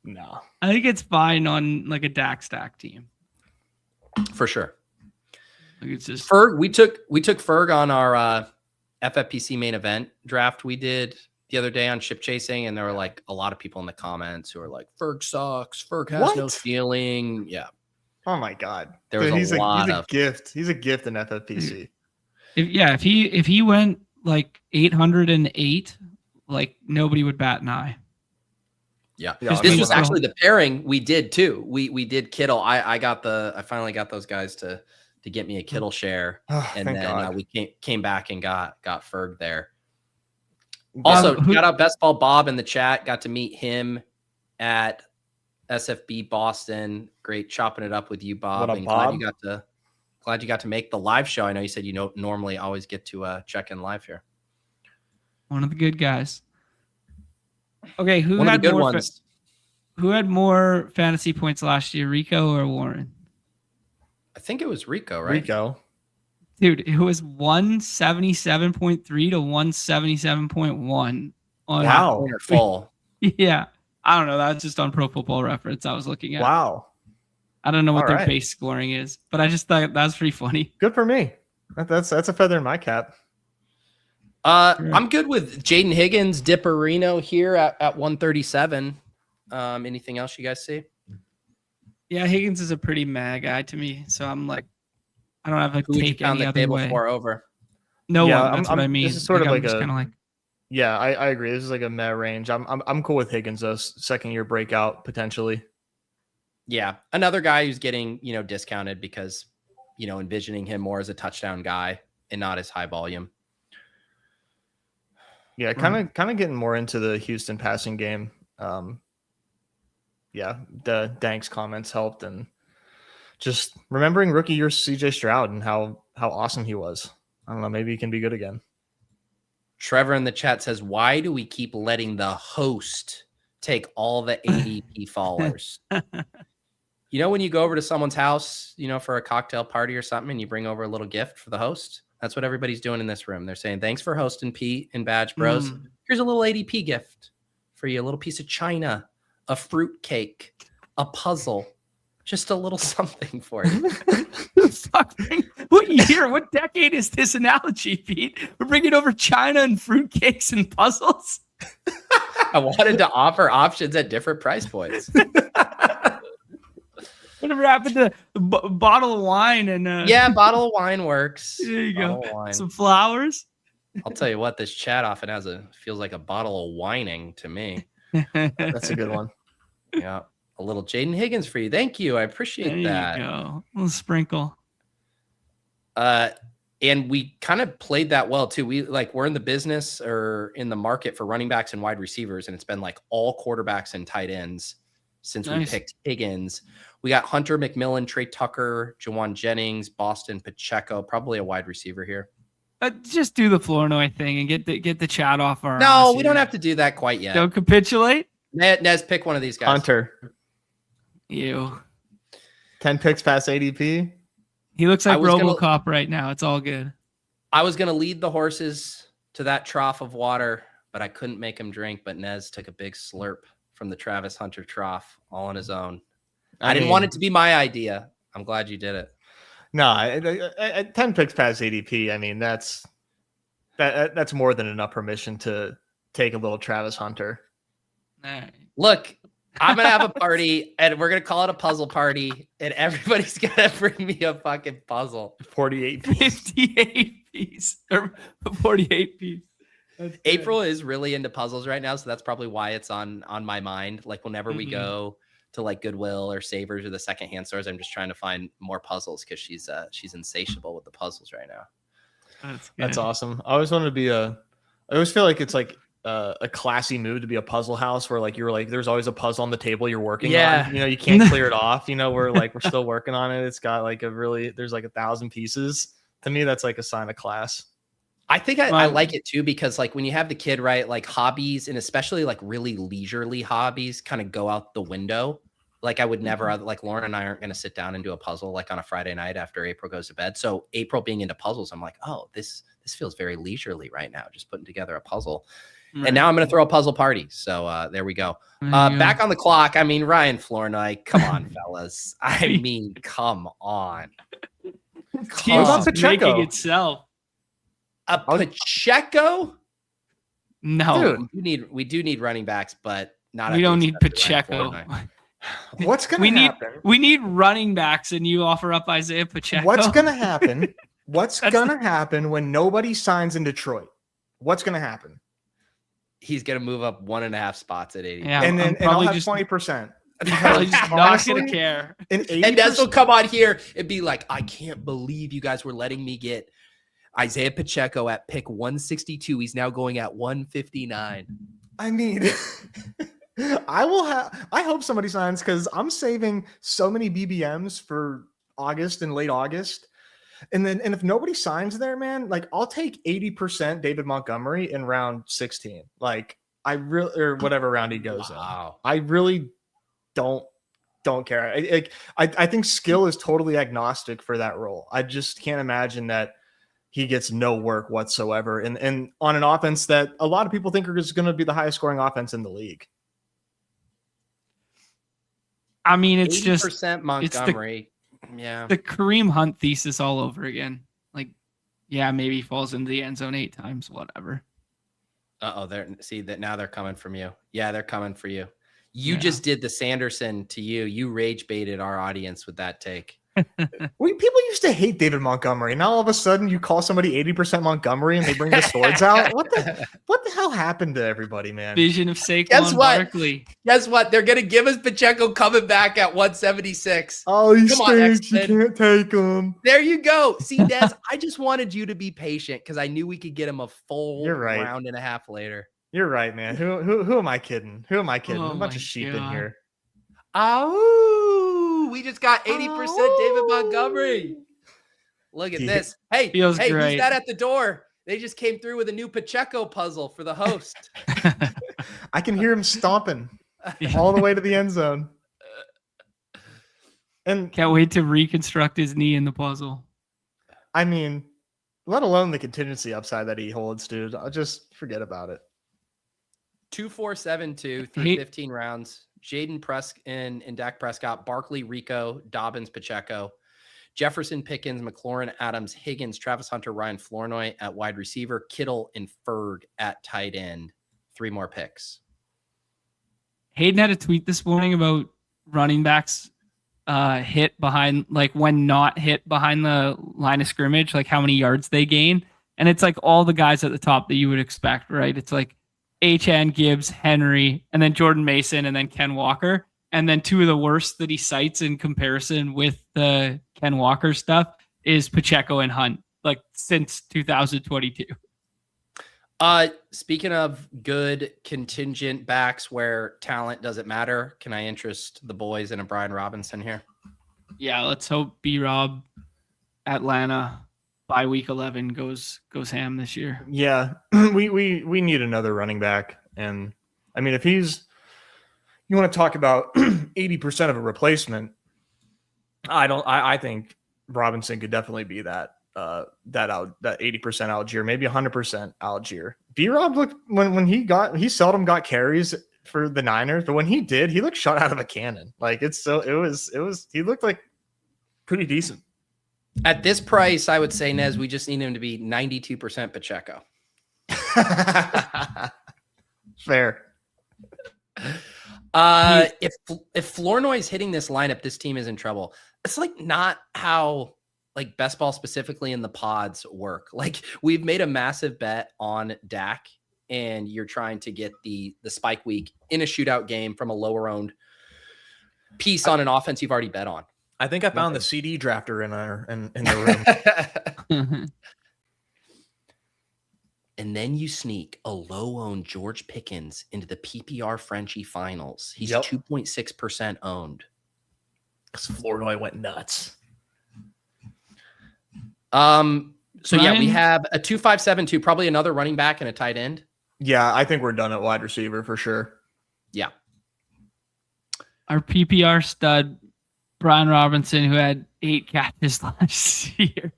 No, I think it's fine on like a Dak stack team for sure. Like it's just Ferg. We took Ferg on our FFPC main event draft we did the other day on ship chasing, and there were like a lot of people in the comments who are like, "Ferg sucks. Ferg has no ceiling." Yeah. Oh my God. There was he's a gift. He's a gift in FFPC. If he went like 808, like nobody would bat an eye. Yeah. This was actually the pairing we did too. We did Kittle. I finally got those guys to get me a Kittle share. And then we came back and got Ferg there. Also, shout out Best Ball Bob in the chat. Got to meet him at SFB Boston. Great chopping it up with you, Bob. And glad you got to make the live show. I know you said you normally always get to check in live here. One of the good guys. Okay, who had more fantasy points last year, Rico or Warren? I think it was Rico, right? Rico. Dude, it was 177.3 to 177.1 on wow. Full. Yeah. I don't know. That's just on Pro Football Reference I was looking at. Wow. I don't know what their base scoring is, but I just thought that was pretty funny. Good for me. That's a feather in my cap. I'm good with Jaden Higgins, Dipperino here at 137. Anything else you guys see? Yeah, Higgins is a pretty mad guy to me. So I'm like, I don't have a take any other way. Over. No one. That's what I mean. This is sort of like kind of like. Yeah, I agree. This is like a meh range. I'm cool with Higgins though. Second year breakout potentially. Yeah, another guy who's getting discounted because envisioning him more as a touchdown guy and not as high volume. Yeah, kind of getting more into the Houston passing game. Yeah, the Danks comments helped, and just remembering rookie year CJ Stroud and how awesome he was. I don't know, maybe he can be good again. Trevor in the chat says, "Why do we keep letting the host take all the ADP followers?" When you go over to someone's house, for a cocktail party or something, and you bring over a little gift for the host. That's what everybody's doing in this room. They're saying, "Thanks for hosting, Pete and Badge Bros. Here's a little ADP gift for you, a little piece of china, a fruit cake, a puzzle, just a little something for you." What year? What decade is this analogy, Pete? We're bringing over china and fruit cakes and puzzles. I wanted to offer options at different price points. Whatever happened to the bottle of wine and bottle of wine works. There you go. Some flowers. I'll tell you what, this chat often feels like a bottle of whining to me. That's a good one. Yeah, a little Jaden Higgins for you. Thank you. I appreciate that. There you go. A little sprinkle. And we kind of played that well too. We're in the business or in the market for running backs and wide receivers, and it's been like all quarterbacks and tight ends since we picked Higgins. We got Hunter McMillan, Trey Tucker, Jawan Jennings, Boston Pacheco, probably a wide receiver here. Just do the Flournoy thing and get the chat off our. No, we don't have to do that quite yet. Don't capitulate. Nez, pick one of these guys. Hunter. You. 10 picks past ADP. He looks like RoboCop right now. It's all good. I was gonna lead the horses to that trough of water, but I couldn't make him drink. But Nez took a big slurp from the Travis Hunter trough all on his own. I didn't want it to be my idea. I'm glad you did it. No, at 10 picks past ADP, I mean, that's more than enough permission to take a little Travis Hunter. All right. Look, I'm going to have a party, and we're going to call it a puzzle party, and everybody's going to bring me a fucking puzzle. 48 piece. 58 piece. Or 48 piece. April is really into puzzles right now, so that's probably why it's on my mind. Like, whenever we go to like Goodwill or Savers or the secondhand stores, I'm just trying to find more puzzles because she's insatiable with the puzzles right now. That's awesome. I always wanted to be I always feel like it's like a classy move to be a puzzle house where like you're like there's always a puzzle on the table you're working on. You know, you can't clear it off. You know, we're still working on it. It's got like there's like 1,000 pieces. To me, that's like a sign of class. I think I like it too, because like when you have the kid, right, like hobbies and especially like really leisurely hobbies kind of go out the window. Like I would never, like Lauren and I aren't going to sit down and do a puzzle like on a Friday night after April goes to bed. So April being into puzzles, I'm like, oh, this feels very leisurely right now, just putting together a puzzle. Right. And now I'm going to throw a puzzle party. So there we go. Back on the clock. I mean, Ryan Flournoy, come on, fellas. I mean, come on. Team's making itself. A Pacheco? No. Dude, we do need running backs, but not. We don't need Pacheco. What's going to happen? We need running backs, and you offer up Isaiah Pacheco. What's going to happen? What's going to happen when nobody signs in Detroit? What's going to happen? He's going to move up 1.5 spots at 80. Yeah, and I'll have 20%. He's not going to care. And Des will come on here and be like, I can't believe you guys were letting me get Isaiah Pacheco at pick 162. He's now going at 159. I mean, I hope somebody signs because I'm saving so many BBMs for August and late August. And if nobody signs there, man, like I'll take 80% David Montgomery in round 16. Like or whatever round he goes in. I really don't care. I think skill is totally agnostic for that role. I just can't imagine that he gets no work whatsoever. And on an offense that a lot of people think is going to be the highest scoring offense in the league. I mean, it's just Montgomery. The Kareem Hunt thesis all over again. Like, yeah, maybe he falls into the end zone 8 times, whatever. Uh-oh, now they're coming from you. Yeah, they're coming for you. You just did the Sanderson to you. You rage baited our audience with that take. People used to hate David Montgomery. Now all of a sudden you call somebody 80% Montgomery and they bring the swords out. What the hell happened to everybody, man? Vision of Saquon Barkley. Guess what? They're gonna give us Pacheco coming back at 176. Oh, he stinks. You can't take him. There you go. See, Des, I just wanted you to be patient because I knew we could get him a full round and a half later. You're right, man. Who am I kidding? Who am I kidding? A bunch of sheep in here. Oh, we just got 80% David Montgomery. Look at this. Hey, great. Who's that at the door? They just came through with a new Pacheco puzzle for the host. I can hear him stomping all the way to the end zone. And can't wait to reconstruct his knee in the puzzle. I mean, let alone the contingency upside that he holds, dude. I'll just forget about it. 2-4-7-2 through 15 rounds. Jaden Prescott and Dak Prescott, Barkley, Rico, Dobbins, Pacheco, Jefferson, Pickens, McLaurin, Adams, Higgins, Travis Hunter, Ryan Flournoy at wide receiver, Kittle and Ferg at tight end. 3 more picks. Hayden had a tweet this morning about running backs hit behind, like when not hit behind the line of scrimmage, like how many yards they gain. And it's like all the guys at the top that you would expect, right? It's like HN, Gibbs, Henry, and then Jordan Mason, and then Ken Walker. And then 2 of the worst that he cites in comparison with the Ken Walker stuff is Pacheco and Hunt, like since 2022. Speaking of good contingent backs where talent doesn't matter, can I interest the boys in a Brian Robinson here? Yeah, let's hope B-Rob Atlanta by week 11 goes ham this year. Yeah, we need another running back. And I mean, if you want to talk about 80% of a replacement, I think Robinson could definitely be that 80% Algier, maybe 100% Algier. B-Rob looked when he seldom got carries for the Niners, but when he did, he looked shot out of a cannon. Like he looked like pretty decent. At this price, I would say, Nez, we just need him to be 92% Pacheco. Fair. If Flournoy's hitting this lineup, this team is in trouble. It's like not how like best ball specifically in the pods work. Like we've made a massive bet on Dak, and you're trying to get the spike week in a shootout game from a lower owned piece on an offense you've already bet on. I think I found the CD drafter in the room. And then you sneak a low-owned George Pickens into the PPR Frenchie finals. He's 2.6% owned. Because Flournoy went nuts. So yeah, we have a 2-5-7-2, probably another running back and a tight end. Yeah, I think we're done at wide receiver for sure. Yeah. Our PPR stud, Brian Robinson, who had 8 catches last year.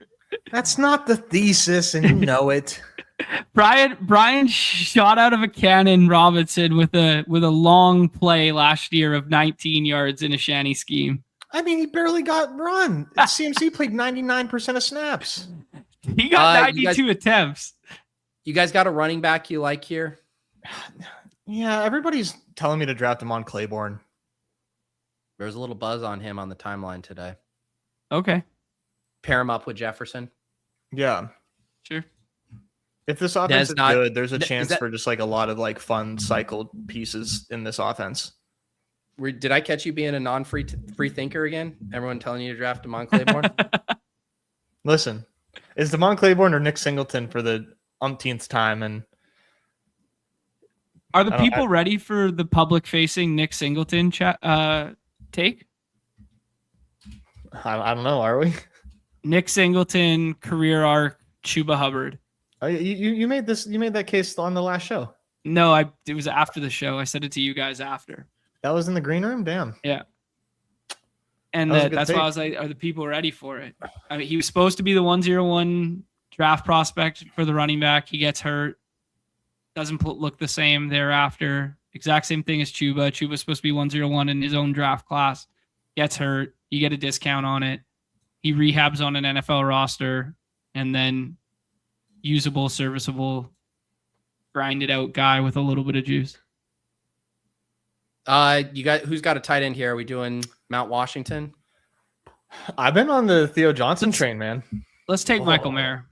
That's not the thesis, and you know it. Brian shot out of a cannon Robinson with a long play last year of 19 yards in a shanty scheme. I mean, he barely got run. CMC played 99% of snaps. He got 92 attempts. You guys got a running back you like here? Yeah, everybody's telling me to draft him on Claiborne. There was a little buzz on him on the timeline today. Okay. Pair him up with Jefferson. Yeah. Sure. If this offense is good, there's a chance for just like a lot of like fun cycled pieces in this offense. Did I catch you being a non-free free thinker again? Everyone telling you to draft Damon Claiborne? Listen, is Damon Claiborne or Nick Singleton for the umpteenth time? And are the people ready for the public-facing Nick Singleton take? I don't know. Are we? Nick Singleton, career arc, Chuba Hubbard. You made that case on the last show. No, it was after the show. I said it to you guys after. That was in the green room? Damn. Yeah. And that's why I was like, are the people ready for it? I mean, he was supposed to be the 101 draft prospect for the running back. He gets hurt. Doesn't look the same thereafter. Exact same thing as Chuba. Chuba's supposed to be 101 in his own draft class. Gets hurt. You get a discount on it. He rehabs on an NFL roster, and then usable, serviceable, grinded out guy with a little bit of juice. Who's got a tight end here? Are we doing Mount Washington? I've been on the Theo Johnson train, man. Let's take Michael Mayer.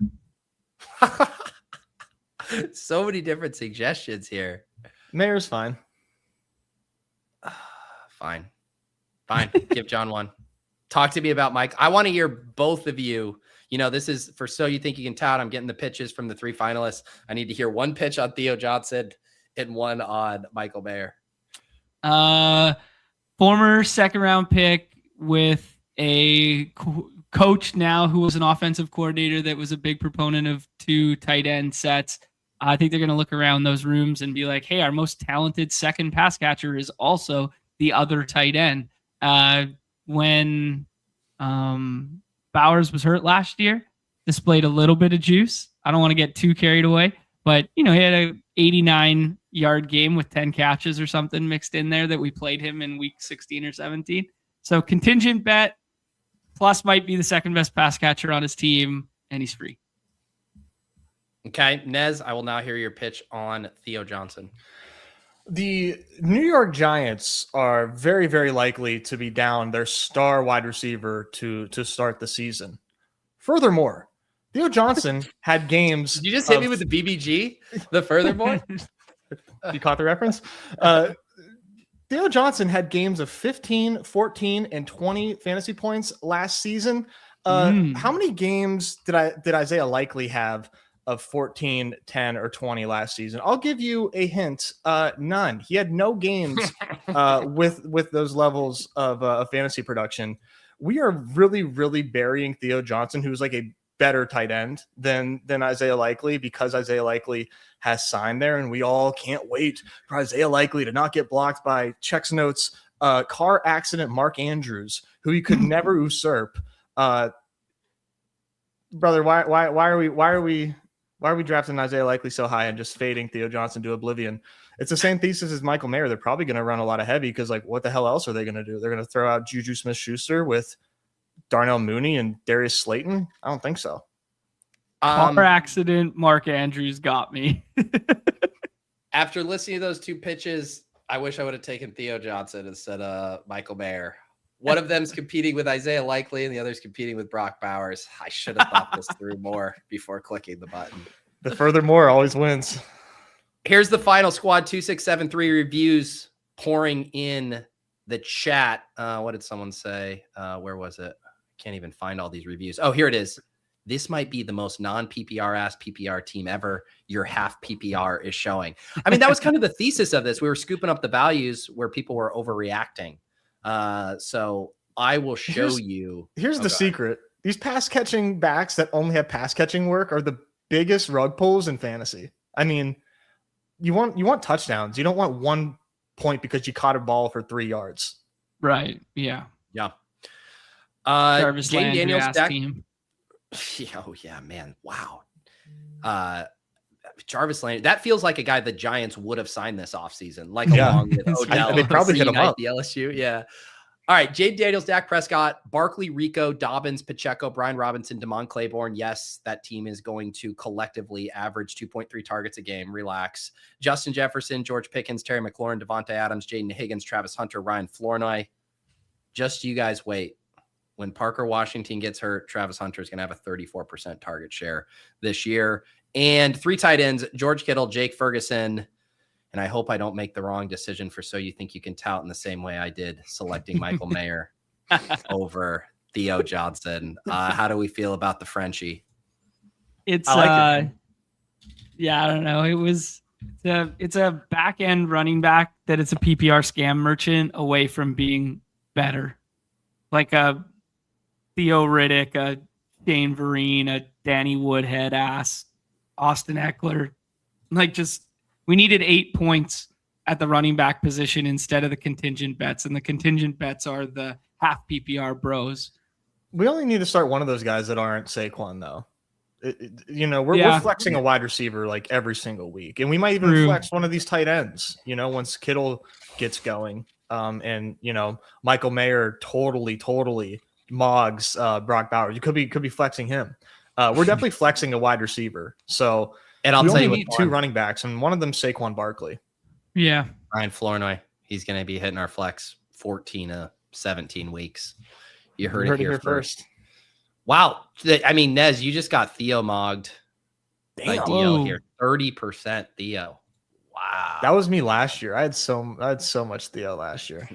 So many different suggestions here. Mayer's fine. Fine. Give John one. Talk to me about Mike. I want to hear both of you. You know, this is for So You Think You Can Tout. I'm getting the pitches from the 3 finalists. I need to hear one pitch on Theo Johnson and one on Michael Mayer. Former second-round pick with a coach now who was an offensive coordinator that was a big proponent of 2 tight end sets. I think they're going to look around those rooms and be like, hey, our most talented second pass catcher is also the other tight end. When Bowers was hurt last year, displayed a little bit of juice. I don't want to get too carried away, but he had a 89-yard game with 10 catches or something mixed in there that we played him in week 16 or 17. So contingent bet, plus might be the second best pass catcher on his team, and he's free. Okay, Nez, I will now hear your pitch on Theo Johnson. The New York Giants are very, very likely to be down their star wide receiver to start the season. Furthermore, Theo Johnson had games. Did you just hit me with the BBG? The furthermore? You caught the reference? Theo Johnson had games of 15, 14, and 20 fantasy points last season. How many games did Isaiah Likely have of 14, 10, or 20 last season? I'll give you a hint. None. He had no games with those levels of fantasy production. We are really, really burying Theo Johnson, who's like a better tight end than Isaiah Likely, because Isaiah Likely has signed there, and we all can't wait for Isaiah Likely to not get blocked by Chex Notes car accident Mark Andrews, who he could never usurp. Brother, why are we Why are we drafting Isaiah Likely so high and just fading Theo Johnson to oblivion? It's the same thesis as Michael Mayer. They're probably going to run a lot of heavy because, like, what the hell else are they going to do? They're going to throw out Juju Smith-Schuster with Darnell Mooney and Darius Slayton? I don't think so. Car accident, Mark Andrews got me. After listening to those two pitches, I wish I would have taken Theo Johnson instead of Michael Mayer. One of them's competing with Isaiah Likely and the other's competing with Brock Bowers. I should have thought this through more before clicking the button. The furthermore always wins. Here's the final squad 2673 reviews pouring in the chat. What did someone say? Where was it? Can't even find all these reviews. Oh, here it is. This might be the most non-PPR ass PPR team ever. Your half PPR is showing. I mean, that was kind of the thesis of this. We were scooping up the values where people were overreacting. So I will show you. Here's the secret. These pass catching backs that only have pass catching work are the biggest rug pulls in fantasy. I mean, you want touchdowns. You don't want 1 point because you caught a ball for 3 yards. Right. Yeah. Yeah. Jarvis Jane Landry Daniels team. Oh yeah, man. Wow. Jarvis Landry. That feels like a guy the Giants would have signed this offseason, like along with Odell. They probably hit him up. The LSU. Yeah. All right. Jade Daniels, Dak Prescott, Barkley, Rico, Dobbins, Pacheco, Brian Robinson, Damon Claiborne. Yes, that team is going to collectively average 2.3 targets a game. Relax. Justin Jefferson, George Pickens, Terry McLaurin, Devontae Adams, Jaden Higgins, Travis Hunter, Ryan Flournoy. Just you guys wait. When Parker Washington gets hurt, Travis Hunter is going to have a 34% target share this year. And 3 tight ends, George Kittle, Jake Ferguson. And I hope I don't make the wrong decision for So You Think You Can Tout in the same way I did selecting Michael Mayer over Theo Johnson. How do we feel about the Frenchie? It's yeah, I don't know. It's a back end running back that it's a PPR scam merchant away from being better. Like a Theo Riddick, a Dane Vereen, a Danny Woodhead ass, Austin Eckler. Like, just, we needed 8 points at the running back position instead of the contingent bets. And the contingent bets are the half PPR bros. We only need to start one of those guys that aren't Saquon, though. We're flexing a wide receiver like every single week. And we might even flex one of these tight ends, once Kittle gets going. And Michael Mayer totally mogs Brock Bowers. You could be flexing him. We're definitely flexing a wide receiver. So, and I'll tell you, we need 2 running backs, and one of them Saquon Barkley. Yeah, Ryan Flournoy. He's going to be hitting our flex 14 to 17 weeks. You heard it here first. Wow. I mean, Nez, you just got Theo mogged by DL here. 30% Theo. Wow. That was me last year. I had so much Theo last year.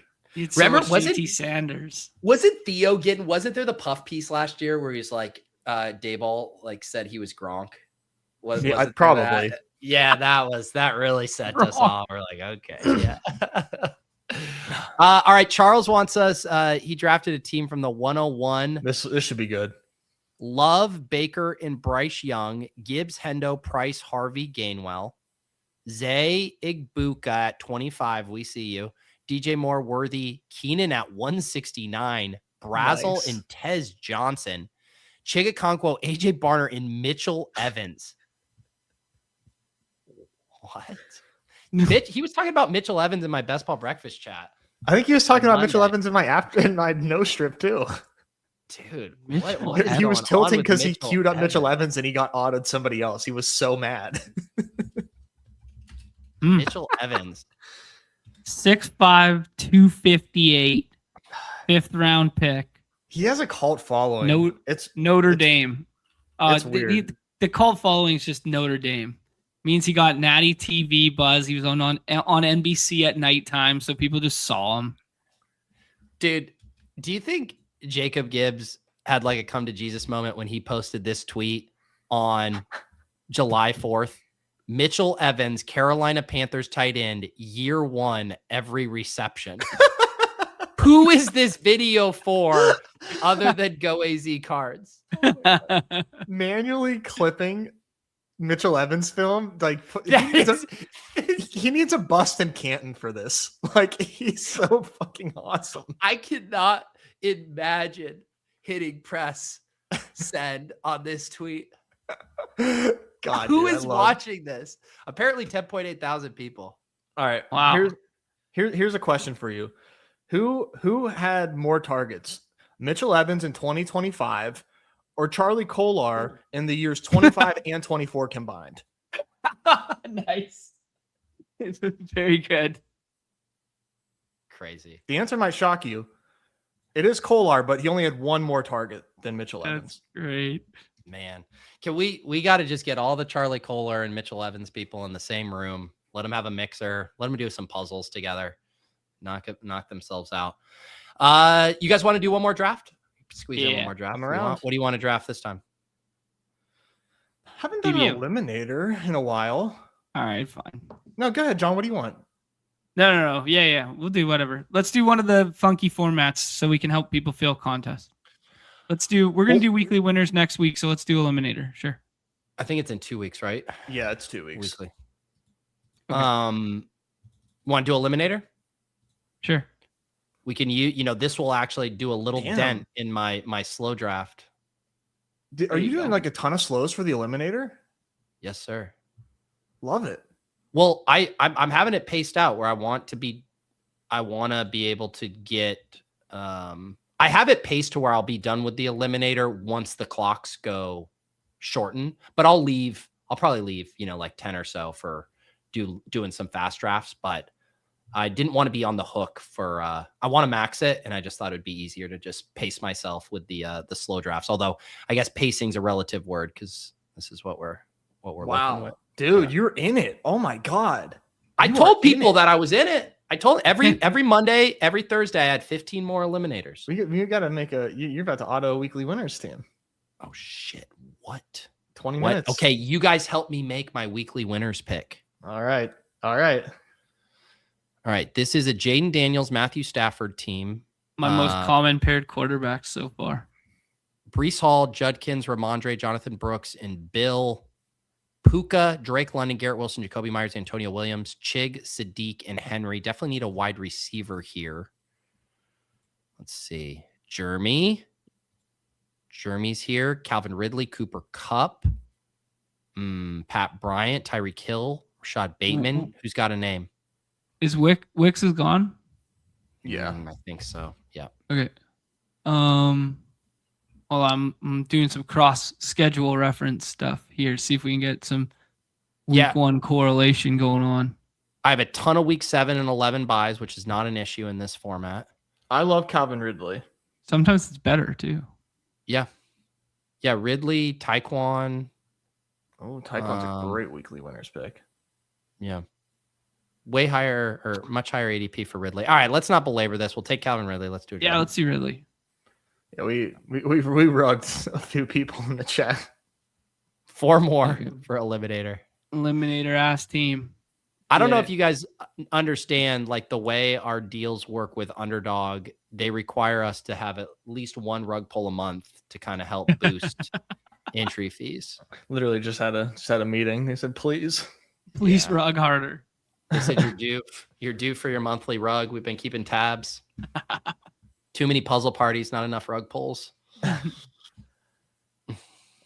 Remember, was it Sanders? Wasn't Theo wasn't there the puff piece last year where he's like Dayball like said he was Gronk? Was probably. Yeah, that really set us off. We're like, okay, yeah. All right, Charles wants us. He drafted a team from the 101. This should be good. Love, Baker, and Bryce Young, Gibbs, Hendo, Price, Harvey, Gainwell, Zay, Egbuka at 25. We see you. DJ Moore, Worthy, Keenan at 169, Brazel and Tez Johnson, Chigakonkwo, AJ Barner, and Mitchell Evans. What? He was talking about Mitchell Evans in my Best Ball Breakfast chat. I think he was talking about Mitchell Evans in my no strip too. Dude, he was tilting because he queued up Mitchell Evans and he got audited somebody else. He was so mad. Mitchell Evans. 6'5", 258, 5th round pick. He has a cult following. It's Notre Dame. It's weird. The cult following is just Notre Dame. Means he got natty TV buzz. He was on NBC at nighttime, so people just saw him. Dude, do you think Jacob Gibbs had like a come to Jesus moment when he posted this tweet on July 4th? Mitchell Evans, Carolina Panthers tight end, year 1, every reception. Who is this video for other than Go AZ Cards? Manually clipping Mitchell Evans film, like he needs a bust in Canton for this. Like, he's so fucking awesome. I cannot imagine hitting press send on this tweet. God, Who dude, is watching this? Apparently 10.8 thousand people. All right. Wow. Here's a question for you. Who had more targets? Mitchell Evans in 2025 or Charlie Kolar in the years 25 and 24 combined? Nice. Very good. Crazy. The answer might shock you. It is Kolar, but he only had one more target than Mitchell Evans. That's great. Man, can we got to just get all the Charlie Kolar and Mitchell Evans people in the same room, let them have a mixer, let them do some puzzles together, knock themselves out. You guys want to do one more draft? Squeeze in one more draft. I'm around. What do you want to draft this time? Haven't done an eliminator in a while. All right, fine. No, go ahead, John. What do you want? No. Yeah. We'll do whatever. Let's do one of the funky formats so we can help people fill contests. We're going to do weekly winners next week, so let's do Eliminator. Sure. I think it's in 2 weeks, right? Yeah, it's 2 weeks. Weekly. Okay. Want to do Eliminator? Sure. We can this will actually do a little dent in my slow draft. Are you doing like a ton of slows for the Eliminator? Yes, sir. Love it. Well, I'm having it paced out where I want to be able to get I have it paced to where I'll be done with the Eliminator once the clocks go shorten, but I'll probably leave, like 10 or so for doing some fast drafts, but I didn't want to be on the hook for I want to max it, and I just thought it'd be easier to just pace myself with the slow drafts. Although I guess pacing's a relative word because this is what we're looking with. Dude, you're in it. Oh my God. I told people that I was in it. I told every Monday, every Thursday, I had 15 more eliminators. You got to make you're about to auto weekly winners team. Oh shit. What? 20 minutes. Okay. You guys help me make my weekly winners pick. All right. This is a Jaden Daniels, Matthew Stafford team. My most common paired quarterbacks so far. Breece Hall, Judkins, Ramondre, Jonathan Brooks, and Bill. Puka, Drake London, Garrett Wilson, Jacoby Myers, Antonio Williams, Chig, Sadiq, and Henry. Definitely need a wide receiver here. Let's see. Jeremy's here. Calvin Ridley, Cooper Kupp, Pat Bryant, Tyreek Hill, Rashad Bateman. Who's got a name? Is Wicks is gone? Yeah. I think so. Yeah. Okay. Well, I'm doing some cross schedule reference stuff here. See if we can get some week one correlation going on. I have a ton of week 7 and 11 buys, which is not an issue in this format. I love Calvin Ridley. Sometimes it's better too. Yeah. Ridley, Tyquan. Oh, Tyquan's a great weekly winners pick. Yeah. Way higher or much higher ADP for Ridley. All right, let's not belabor this. We'll take Calvin Ridley. Let's do it. Yeah, let's do Ridley. Yeah, we rugged a few people in the chat. 4 more for Eliminator ass team. I don't know if you guys understand like the way our deals work with Underdog. They require us to have at least one rug pull a month to kind of help boost entry fees. Literally just had a meeting. They said, please rug harder. They said you're due for your monthly rug. We've been keeping tabs. Too many puzzle parties, not enough rug pulls.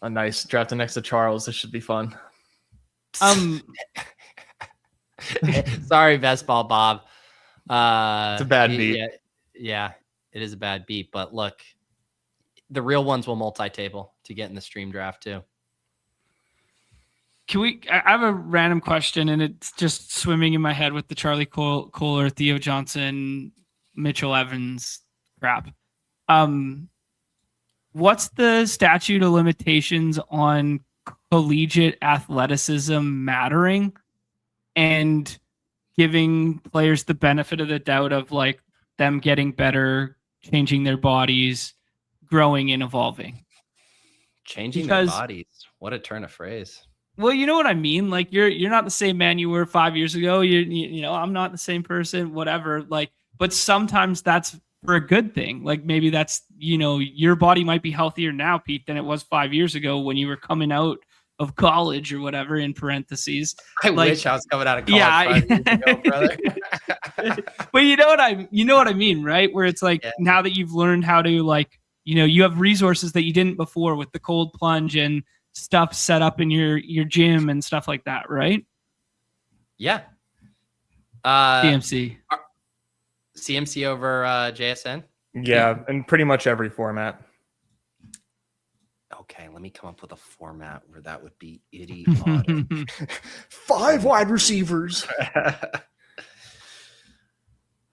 A nice draft next to Charles. This should be fun. Sorry, Best Ball Bob. It's a bad beat. Yeah, it is a bad beat. But look, the real ones will multi-table to get in the stream draft too. I have a random question, and it's just swimming in my head with the Charlie Kolar, Theo Johnson, Mitchell Evans crap. What's the statute of limitations on collegiate athleticism mattering and giving players the benefit of the doubt of like them getting better, changing their bodies, growing and evolving? Changing their bodies. What a turn of phrase. Well, you know what I mean? Like you're not the same man you were 5 years ago. You know, I'm not the same person, whatever. Like, but sometimes that's for a good thing. Like maybe that's, you know, your body might be healthier now, Pete, than it was 5 years ago when you were coming out of college or whatever, in parentheses. I wish I was coming out of college 5 years ago, brother. But you know what I mean, right? Where it's like now that you've learned how to, like, you know, you have resources that you didn't before with the cold plunge and stuff set up in your gym and stuff like that, right? Yeah. CMC over JSN. Yeah, in pretty much every format. Okay, let me come up with a format where that would be idiotic. 5 wide receivers.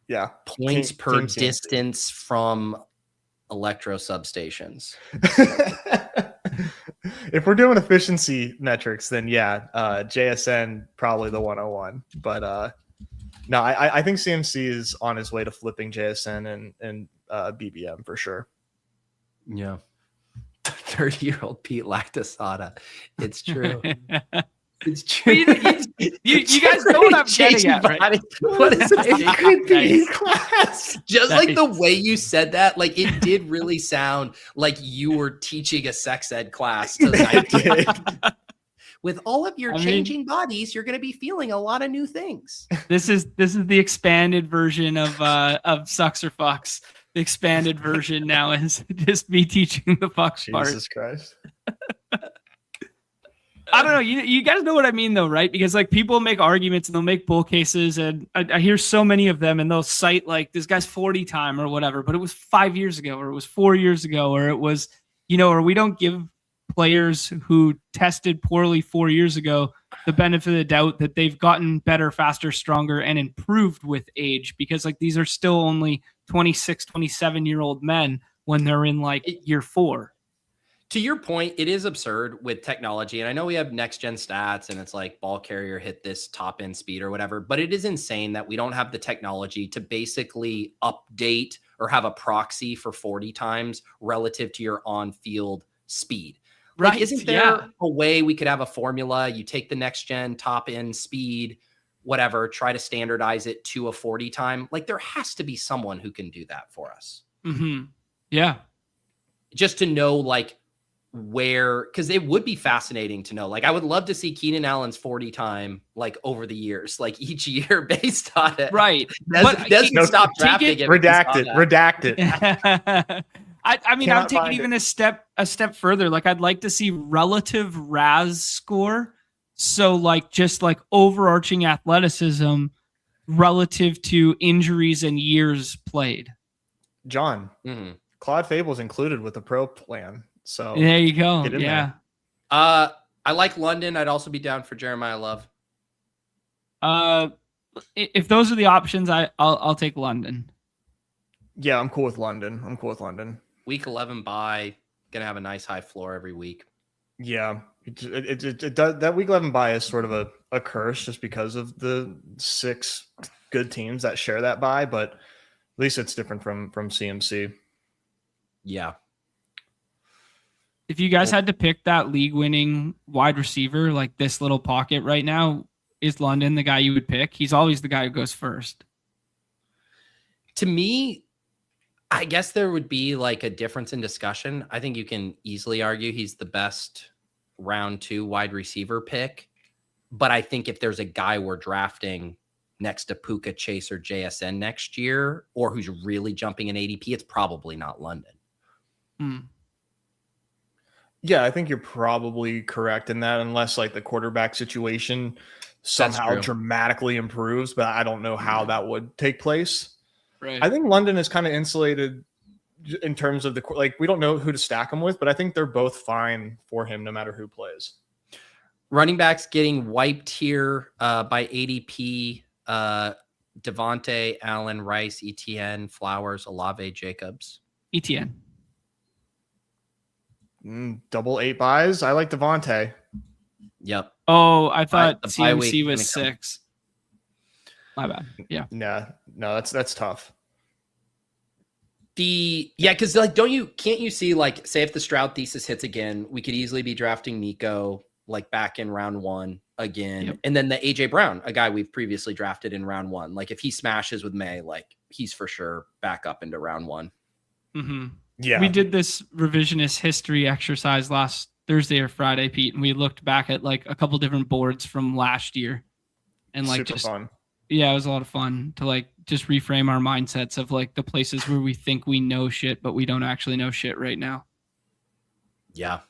Yeah. Points per Team distance from electro substations. If we're doing efficiency metrics, then yeah, JSN probably the 101. But no, I think CMC is on his way to flipping JSN and BBM for sure. Yeah. 30-year-old Pete Lactasada. It's true. It's true. You guys know what I'm getting at, right? What is It could be in class. Just like the way you said that, like it did really sound like you were teaching a sex ed class. With all of your changing bodies, you're going to be feeling a lot of new things. This is the expanded version of Sucks or Fucks. The expanded version now is just me teaching the fucks part. Jesus Christ. I don't know. You guys know what I mean, though, right? Because like people make arguments and they'll make bull cases, and I hear so many of them, and they'll cite like this guy's 40 time or whatever, but it was 5 years ago, or it was 4 years ago, or it was, or we don't give players who tested poorly 4 years ago the benefit of the doubt that they've gotten better, faster, stronger, and improved with age, because like these are still only 26, 27-year-old men when they're in like year 4. To your point, it is absurd with technology. And I know we have next gen stats and it's like ball carrier hit this top end speed or whatever, but it is insane that we don't have the technology to basically update or have a proxy for 40 times relative to your on field speed. Like, Right. Isn't there a way we could have a formula? You take the next gen top end speed, whatever, try to standardize it to a 40 time. Like there has to be someone who can do that for us. Mm-hmm. Yeah. Just to know like where, because it would be fascinating to know. Like I would love to see Keenan Allen's 40 time like over the years, like each year based on it. Right. Doesn't stop drafting it. Redact it. I mean, I'll take it even a step further. Like I'd like to see relative RAS score. So like just like overarching athleticism relative to injuries and years played. John, Claude Fable's included with the pro plan. So there you go. Yeah. I like London. I'd also be down for Jeremiah Love. If those are the options, I'll take London. Yeah, I'm cool with London. Week 11 bye, gonna have a nice high floor every week. Yeah, it does. That week 11 bye is sort of a curse just because of the 6 good teams that share that bye, but at least it's different from CMC. Yeah. If you guys had to pick that league-winning wide receiver, like this little pocket right now, is London the guy you would pick? He's always the guy who goes first. To me, I guess there would be like a difference in discussion. I think you can easily argue he's the best round 2 wide receiver pick. But I think if there's a guy we're drafting next to Puka, Chase, or JSN next year, or who's really jumping in ADP, it's probably not London. Yeah, I think you're probably correct in that, unless like the quarterback situation somehow dramatically improves, but I don't know how that would take place. Right. I think London is kind of insulated in terms of we don't know who to stack him with, but I think they're both fine for him no matter who plays. Running backs getting wiped here by ADP. Devontae, Allen, Rice, ETN, Flowers, Olave, Jacobs. ETN. Double 8 buys. I like Devontae. Yep. Oh, I thought the bye CMC week was 6. My bad. Yeah. No, that's tough. Because like, can't you see like, say if the Stroud thesis hits again, we could easily be drafting Nico like back in round 1 again, and then the AJ Brown, a guy we've previously drafted in round 1. Like if he smashes with May, like he's for sure back up into round 1. Mm-hmm. Yeah, we did this revisionist history exercise last Thursday or Friday, Pete, and we looked back at like a couple different boards from last year, and like super fun. Yeah, it was a lot of fun to like just reframe our mindsets of like the places where we think we know shit, but we don't actually know shit right now. Yeah.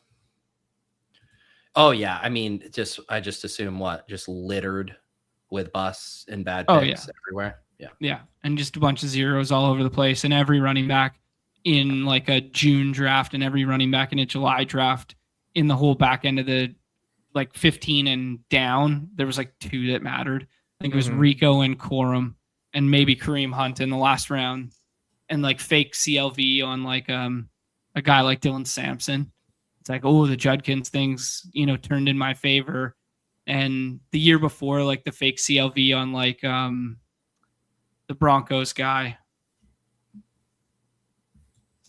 Oh yeah, I mean, I just assume just littered with busts and bad picks everywhere. Yeah, and just a bunch of zeros all over the place, and every running back in like a June draft and every running back in a July draft in the whole back end of the like 15 and down, there was like 2 that mattered. I think it was Rico and Corum and maybe Kareem Hunt in the last round, and like fake CLV on like a guy like Dylan Sampson. It's like, oh, the Judkins things, turned in my favor. And the year before, like the fake CLV on like the Broncos guy,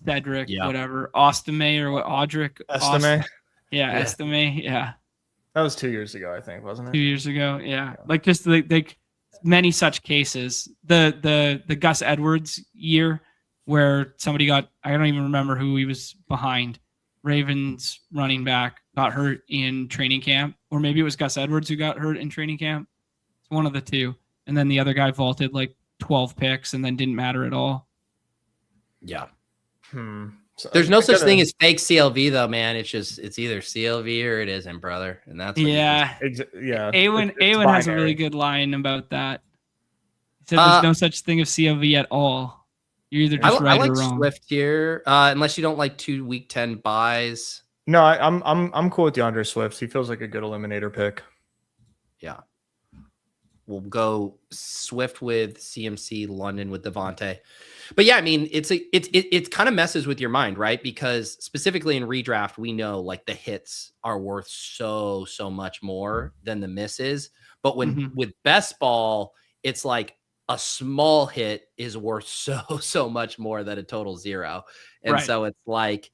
Cedric, whatever, Ostame or what, Audric Estime. Yeah, Estime. Yeah. That was 2 years ago, I think, wasn't it? 2 years ago. Yeah. Like just like many such cases. The Gus Edwards year where somebody got, I don't even remember who he was behind. Ravens running back got hurt in training camp, or maybe it was Gus Edwards who got hurt in training camp. It's one of the two. And then the other guy vaulted like 12 picks and then didn't matter at all. Yeah. So there's no such thing as fake CLV though, man. It's either CLV or it isn't, brother. And that's what yeah. Awen has a really good line about that. He said there's no such thing as CLV at all. You're either just right or wrong. Swift here, unless you don't like 2 week 10 buys. No, I'm cool with DeAndre Swift. He feels like a good eliminator pick. Yeah. We'll go Swift with CMC, London with Devontae. But yeah, I mean, it kind of messes with your mind, right? Because specifically in redraft, we know like the hits are worth so much more than the misses. But when with best ball, it's like a small hit is worth so much more than a total 0. And so it's like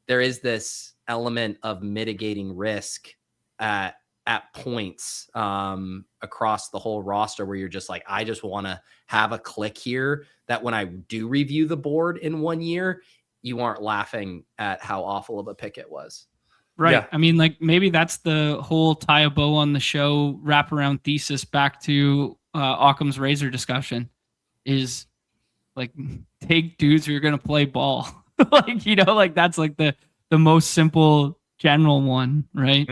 there is this element of mitigating risk at points across the whole roster where you're just like, I just want to have a click here that when I do review the board in 1 year, you aren't laughing at how awful of a pick it was. Right. Yeah. I mean, like maybe that's the whole tie a bow on the show wraparound thesis back to Occam's razor discussion is like take dudes who are going to play ball. Like that's like the most simple general one, right?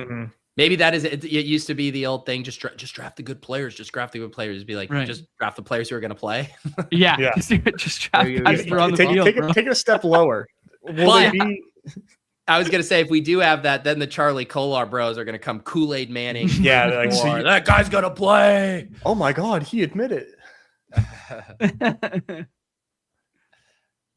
Maybe that is it. It used to be the old thing. Just draft the good players. Just draft the good players. Be like, just draft the players who are going to play. Yeah. Just draft guys who are on the field. Take a step lower. I was going to say, if we do have that, then the Charlie Kolar bros are going to come Kool-Aid Manning. Yeah. Like, that guy's going to play. Oh my God. He admitted.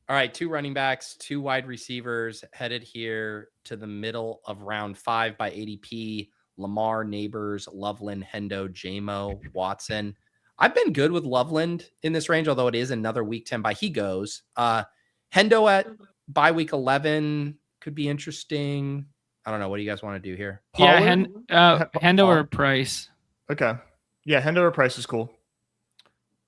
All right. 2 running backs, 2 wide receivers headed here to the middle of round 5 by ADP. Lamar, Neighbors, Loveland, Hendo, Jamo, Watson. I've been good with Loveland in this range, although it is another week 10 by he goes. Hendo at bye week 11 could be interesting. I don't know. What do you guys want to do here? Yeah, Hendo or Price. Okay. Yeah, Hendo or Price is cool.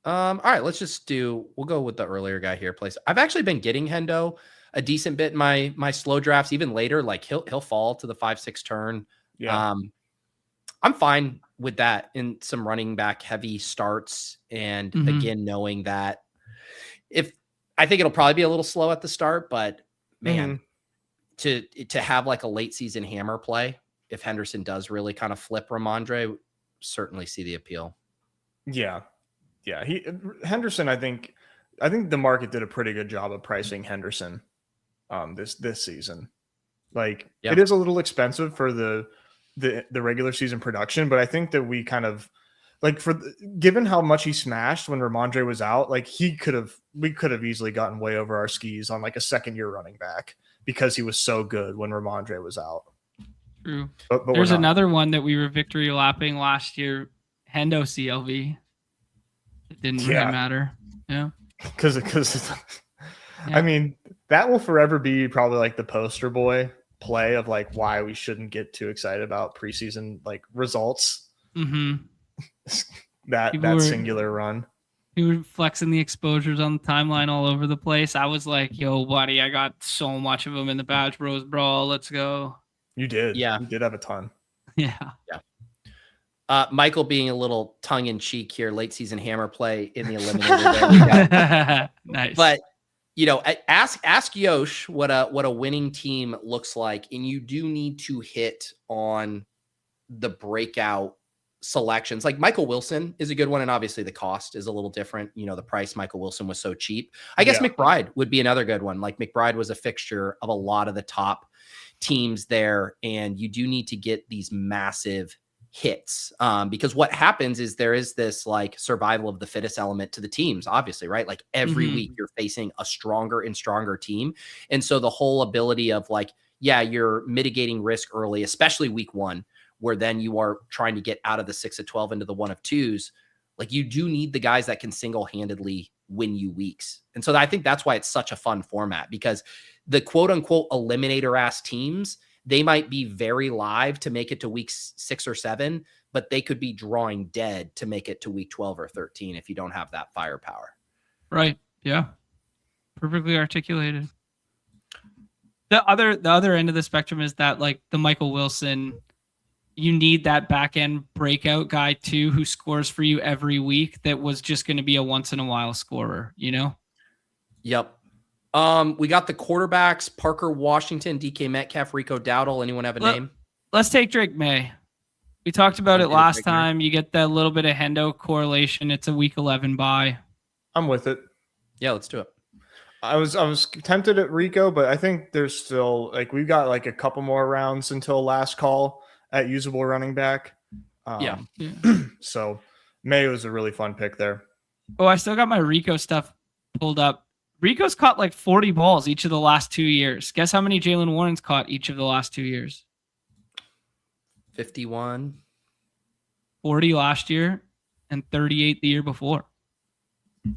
All right, we'll go with the earlier guy here. I've actually been getting Hendo a decent bit in my slow drafts, even later. Like he'll fall to the 5-6 turn. Yeah. I'm fine with that in some running back heavy starts. And again, knowing that I think it'll probably be a little slow at the start, but man, to have like a late season hammer play, if Henderson does really kind of flip Ramondre, certainly see the appeal. Yeah. Yeah. Henderson, I think the market did a pretty good job of pricing Henderson this season. Like it is a little expensive for the regular season production, but I think that we kind of like given how much he smashed when Ramondre was out, like we could have easily gotten way over our skis on like a second year running back because he was so good when Ramondre was out. True. But there's another one that we were victory lapping last year, Hendo CLV. It didn't really matter. Yeah. Because I mean, that will forever be probably like the poster boy play of like why we shouldn't get too excited about preseason like results. That singular run. We were flexing the exposures on the timeline all over the place. I was like, yo, buddy, I got so much of them in the Badge Bros Brawl. Let's go. You did. Yeah. You did have a ton. Yeah. Michael being a little tongue in cheek here, late season hammer play in the Eliminator. Nice. But ask Yosh what a winning team looks like, and you do need to hit on the breakout selections. Like Michael Wilson is a good one, and obviously the cost is a little different. You know, the price Michael Wilson was so cheap. I guess McBride would be another good one. Like McBride was a fixture of a lot of the top teams there, and you do need to get these massive hits because what happens is there is this like survival of the fittest element to the teams, obviously, right? Like every week you're facing a stronger and stronger team, and so the whole ability of like, yeah, you're mitigating risk early, especially week 1, where then you are trying to get out of the 6 of 12 into the 1 of 2s. Like you do need the guys that can single-handedly win you weeks. And so I think that's why it's such a fun format, because the quote unquote eliminator ass teams, they might be very live to make it to week 6 or 7, but they could be drawing dead to make it to week 12 or 13 if you don't have that firepower. Right. Yeah. Perfectly articulated. The other end of the spectrum is that like the Michael Wilson, you need that back end breakout guy too, who scores for you every week. That was just going to be a once in a while scorer, you know? Yep. We got the quarterbacks, Parker Washington, DK Metcalf, Rico Dowdle. Anyone have a name? Let's take Drake May. We talked about it last time. You get that little bit of Hendo correlation. It's a week 11 bye. I'm with it. Yeah, let's do it. I was tempted at Rico, but I think there's still like we've got like a couple more rounds until last call at usable running back. Yeah. So May was a really fun pick there. Oh, I still got my Rico stuff pulled up. Rico's caught like 40 balls each of the last 2 years. Guess how many Jalen Warren's caught each of the last 2 years? 51. 40 last year and 38 the year before. So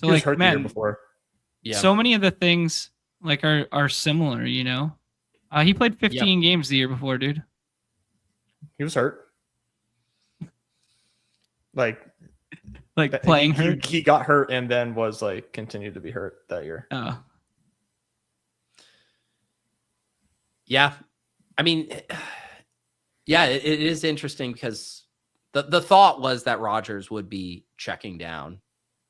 He was like, hurt man, the year before. Yeah. so many of the things like are similar, you know? He played 15 games the year before, dude. He was hurt. Like playing hurt. He got hurt and then was like continued to be hurt that year. Yeah. I mean, yeah, it is interesting because the thought was that Rodgers would be checking down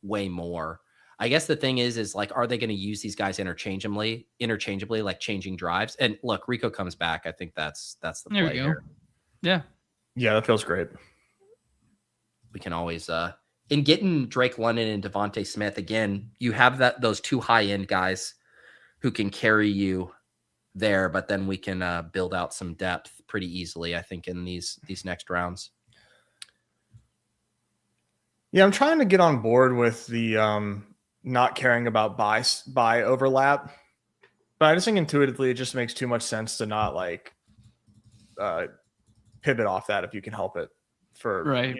way more. I guess the thing is like, are they going to use these guys interchangeably, like changing drives? And look, Rico comes back. I think that's the There play we go. here. Yeah, that feels great. We can always in getting Drake London and Devontae Smith again, you have those 2 high-end guys who can carry you there, but then we can build out some depth pretty easily, I think, in these next rounds. Yeah, I'm trying to get on board with the not caring about buy overlap, but I just think intuitively it just makes too much sense to not like pivot off that if you can help it for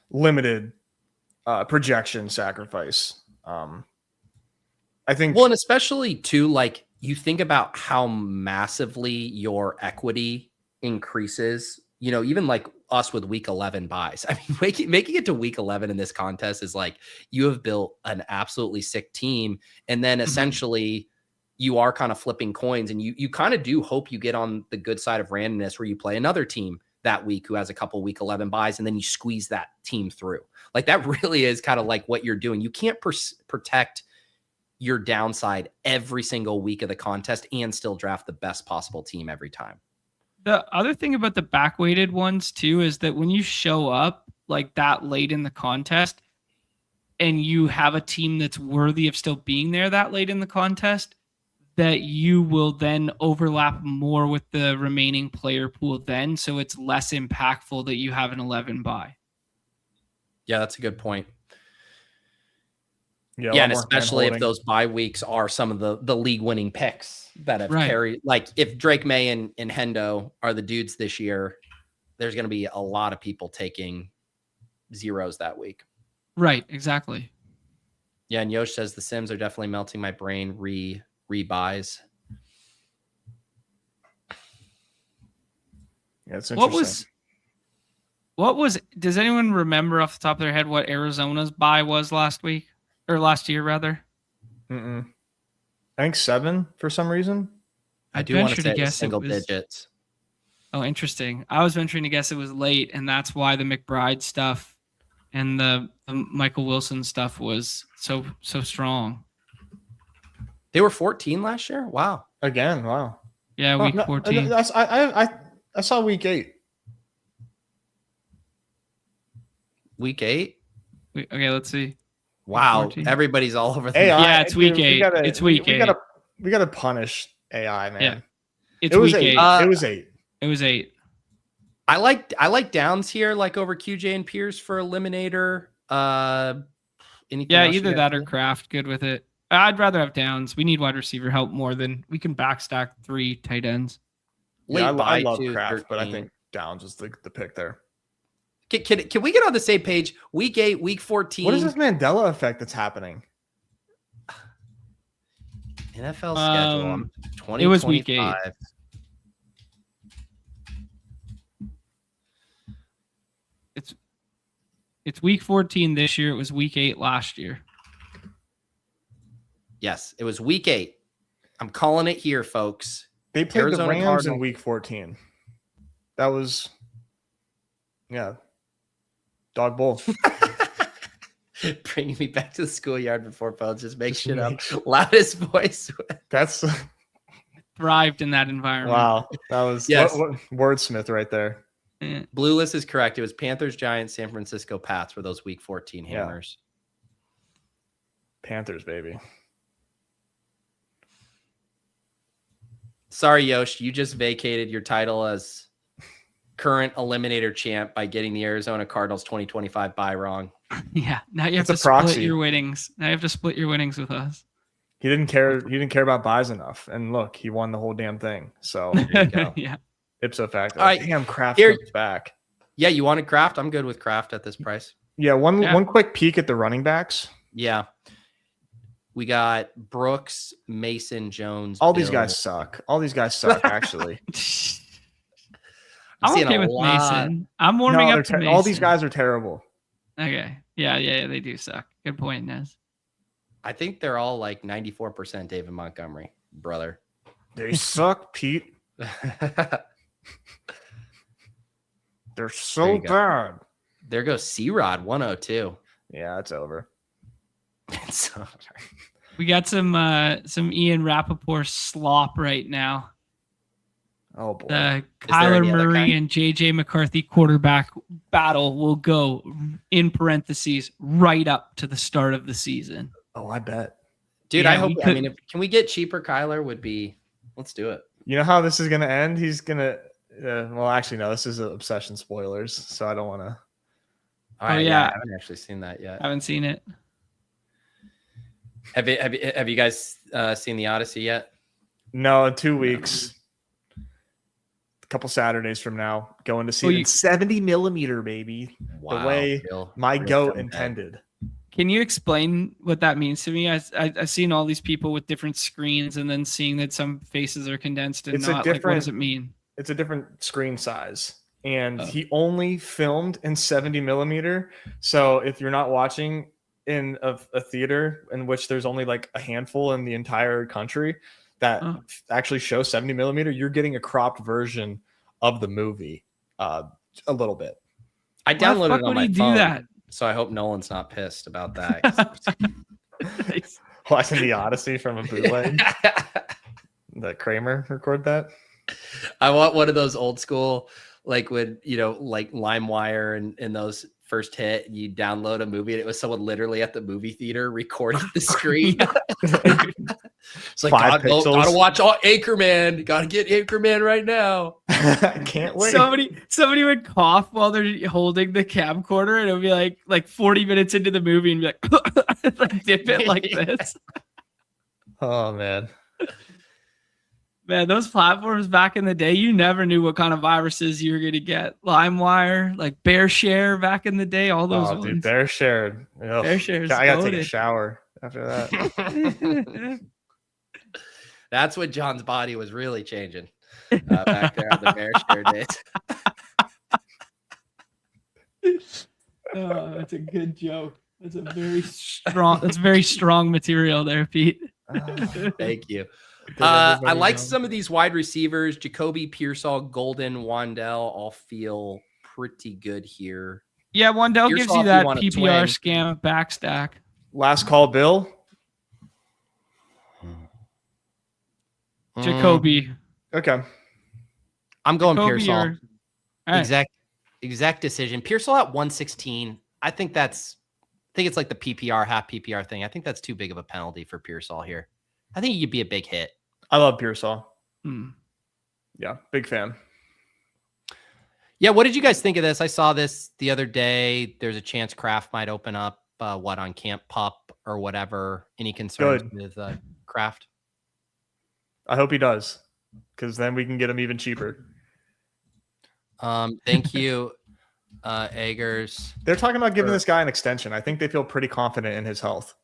limited projection sacrifice. I think and especially too, like you think about how massively your equity increases, you know, even like us with week 11 buys. I mean, making it to week 11 in this contest is like you have built an absolutely sick team. And then essentially you are kind of flipping coins, and you kind of do hope you get on the good side of randomness where you play another team that week who has a couple week 11 buys, and then you squeeze that team through. Like that really is kind of like what you're doing. You can't protect your downside every single week of the contest and still draft the best possible team every time. The other thing about the back-weighted ones too is that when you show up like that late in the contest and you have a team that's worthy of still being there that late in the contest, that you will then overlap more with the remaining player pool then, so it's less impactful that you have an 11 bye. Yeah, that's a good point. Yeah, and especially if those bye weeks are some of the league winning picks that have carried. Like if Drake May and Hendo are the dudes this year, there's going to be a lot of people taking zeros that week. Right, exactly. Yeah, and Yosh says the Sims are definitely melting my brain. Re-buys. Yeah, it's interesting. What was? Does anyone remember off the top of their head what Arizona's buy was last week? Or last year, rather. I think 7 for some reason. I do want to say single digits. Oh, interesting. I was venturing to guess it was late, and that's why the McBride stuff and the Michael Wilson stuff was so strong. They were 14 last year? Wow. Again, wow. Yeah, week 14. I saw week 8. Week 8. Okay, let's see. Wow, 14. everybody's all over the AI, Yeah, it's week dude, 8. It's week 8. We gotta punish AI, man. Yeah. It's It was week 8. 8. It was 8. It was 8. I like Downs here, like over QJ and Pierce for Eliminator. Anything Yeah, else you either guys that or think? Kraft. Good with it. I'd rather have Downs. We need wide receiver help more than we can backstack 3 tight ends. Late Yeah, I buy love to Kraft, but I 13. think Downs is the pick there. Can we get on the same page? Week 8, week 14. What is this Mandela effect that's happening? NFL schedule? 20, it was week 8. It's week 14 this year. It was week 8 last year. Yes, it was week 8. I'm calling it here, folks. They played Arizona the Rams Cardinals. in week 14. That was, dog bowl. Bringing me back to the schoolyard before phones. Just make shit up. Loudest voice. That's Thrived in that environment. wow. That was what wordsmith right there. Yeah. Blue list is correct. It was Panthers, Giants, San Francisco, Pats were those week 14 Yeah. hammers. Panthers, baby. Sorry, Yosh, you just vacated your title as current Eliminator champ by getting the Arizona Cardinals 2025 bye wrong. Yeah. Now you have It's to a split proxy. your winnings. Now you have to split your winnings with us. He didn't care. He didn't care about buys enough. And look, he won the whole damn thing. So there you go. Yeah. Ipso facto. All right, Damn, Kraft here- comes back. Yeah, you wanted Kraft? I'm good with Kraft at this price. Yeah, one quick peek at the running backs. Yeah. We got Brooks, Mason, Jones. All these Bill. guys suck. All these guys suck, actually. I'm seeing okay a with lot. Mason. I'm warming No, up to Mason. all these guys are terrible. Okay. Yeah, they do suck. Good point, Nez. I think they're all like 94% David Montgomery, brother. They suck, Pete. They're There so you go. bad. There goes C-Rod, 102. Yeah, it's over. So, We got some Ian Rappaport slop right now. Oh boy. The there Kyler any other Murray kind? and JJ McCarthy quarterback battle will go in parentheses right up to the start of the season. Oh, I bet. dude, Yeah, I hope. we I could- mean, can we get cheaper? Kyler would be. Let's do it. You know how this is gonna end? He's gonna. Well, actually, no. This is obsession spoilers, so I don't want to. All right, yeah. I haven't actually seen that yet. I haven't seen it. Have you guys seen the Odyssey yet? No, in 2 weeks. A couple Saturdays from now, going to see Oh, it you- in 70 millimeter, baby. Wow, way real My goat comeback. intended. Can you explain what that means to me? I've seen all these people with different screens and then seeing that some faces are condensed and It's a not. Like, what different- does it mean? It's a different screen size, and Oh. he only filmed in 70 millimeter. So if you're not watching in a theater in which there's only like a handful in the entire country that Oh. actually show 70 millimeter, you're getting a cropped version of the movie a little bit. I Why the downloaded fuck it on would my he phone, do that? so I hope Nolan's not pissed about that. Watching the Odyssey from a bootleg. That Kramer record that. I want one of those old school, like when like LimeWire and those first hit, and you download a movie and it was someone literally at the movie theater recording the screen. It's like, 5 gotta pixels. watch all Anchorman. Gotta get Anchorman right now. I can't wait. Somebody would cough while they're holding the camcorder, and it would be like 40 minutes into the movie, and be like dip it like this. Oh man. Man, those platforms back in the day, you never knew what kind of viruses you were gonna get. LimeWire, like BearShare back in the day, all those Oh, dude, ones. Bear shared. Ugh. BearShare's I gotta take a goated. shower after that. That's when John's body was really changing back there on the Bear Share days. Oh, that's a good joke. That's a very strong. That's very strong material there, Pete. Thank you. Did I everybody like know? some of these wide receivers. Jacoby, Pearsall, Golden, Wandell all feel pretty good here. Yeah, Wandell Here's gives off you you that want a PPR twin. scam backstack. Last call, Bill. Jacoby. Okay. I'm going Jacoby Pearsall. or- All right. Exact decision. Pearsall at 116. I think it's like the PPR, half PPR thing. I think that's too big of a penalty for Pearsall here. I think he could be a big hit. I love Pearsall. Hmm. Yeah, big fan. Yeah, what did you guys think of this? I saw this the other day. There's a chance Kraft might open up on Camp Pup or whatever. Any concerns with Kraft? I hope he does, because then we can get him even cheaper. Thank you, Eggers. They're talking about giving this guy an extension. I think they feel pretty confident in his health.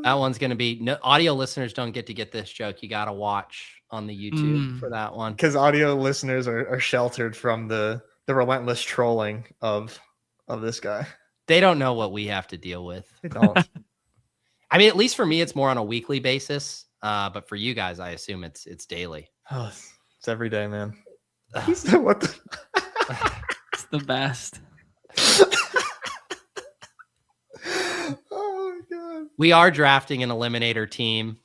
That one's going to be audio listeners don't get to get this joke. You got to watch on the YouTube for that one. Because audio listeners are sheltered from the relentless trolling of this guy. They don't know what we have to deal with. They don't. I mean, at least for me, it's more on a weekly basis. But for you guys, I assume it's daily. Oh, it's every day, man. What the? It's the best. Oh my god. We are drafting an Eliminator team.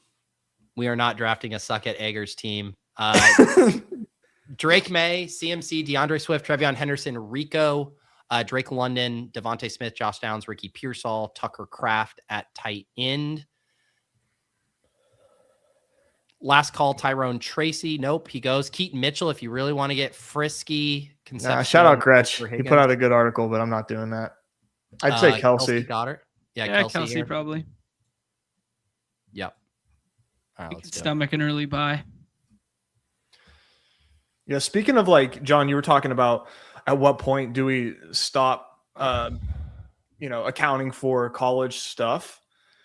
We are not drafting a Suck at Eggers team. Drake May, CMC, DeAndre Swift, Trevion Henderson, Rico, Drake London, Devontae Smith, Josh Downs, Ricky Pearsall, Tucker Kraft at tight end. Last call, Tyrone Tracy. Nope, he goes. Keaton Mitchell, if you really want to get frisky. Shout out Gretsch. He put out a good article, but I'm not doing that. I'd say Kelsey. Goddard. Yeah, Kelsey probably. Yep. All right, you can stomach an early buy. Yeah, speaking of like, John, you were talking about at what point do we stop, accounting for college stuff.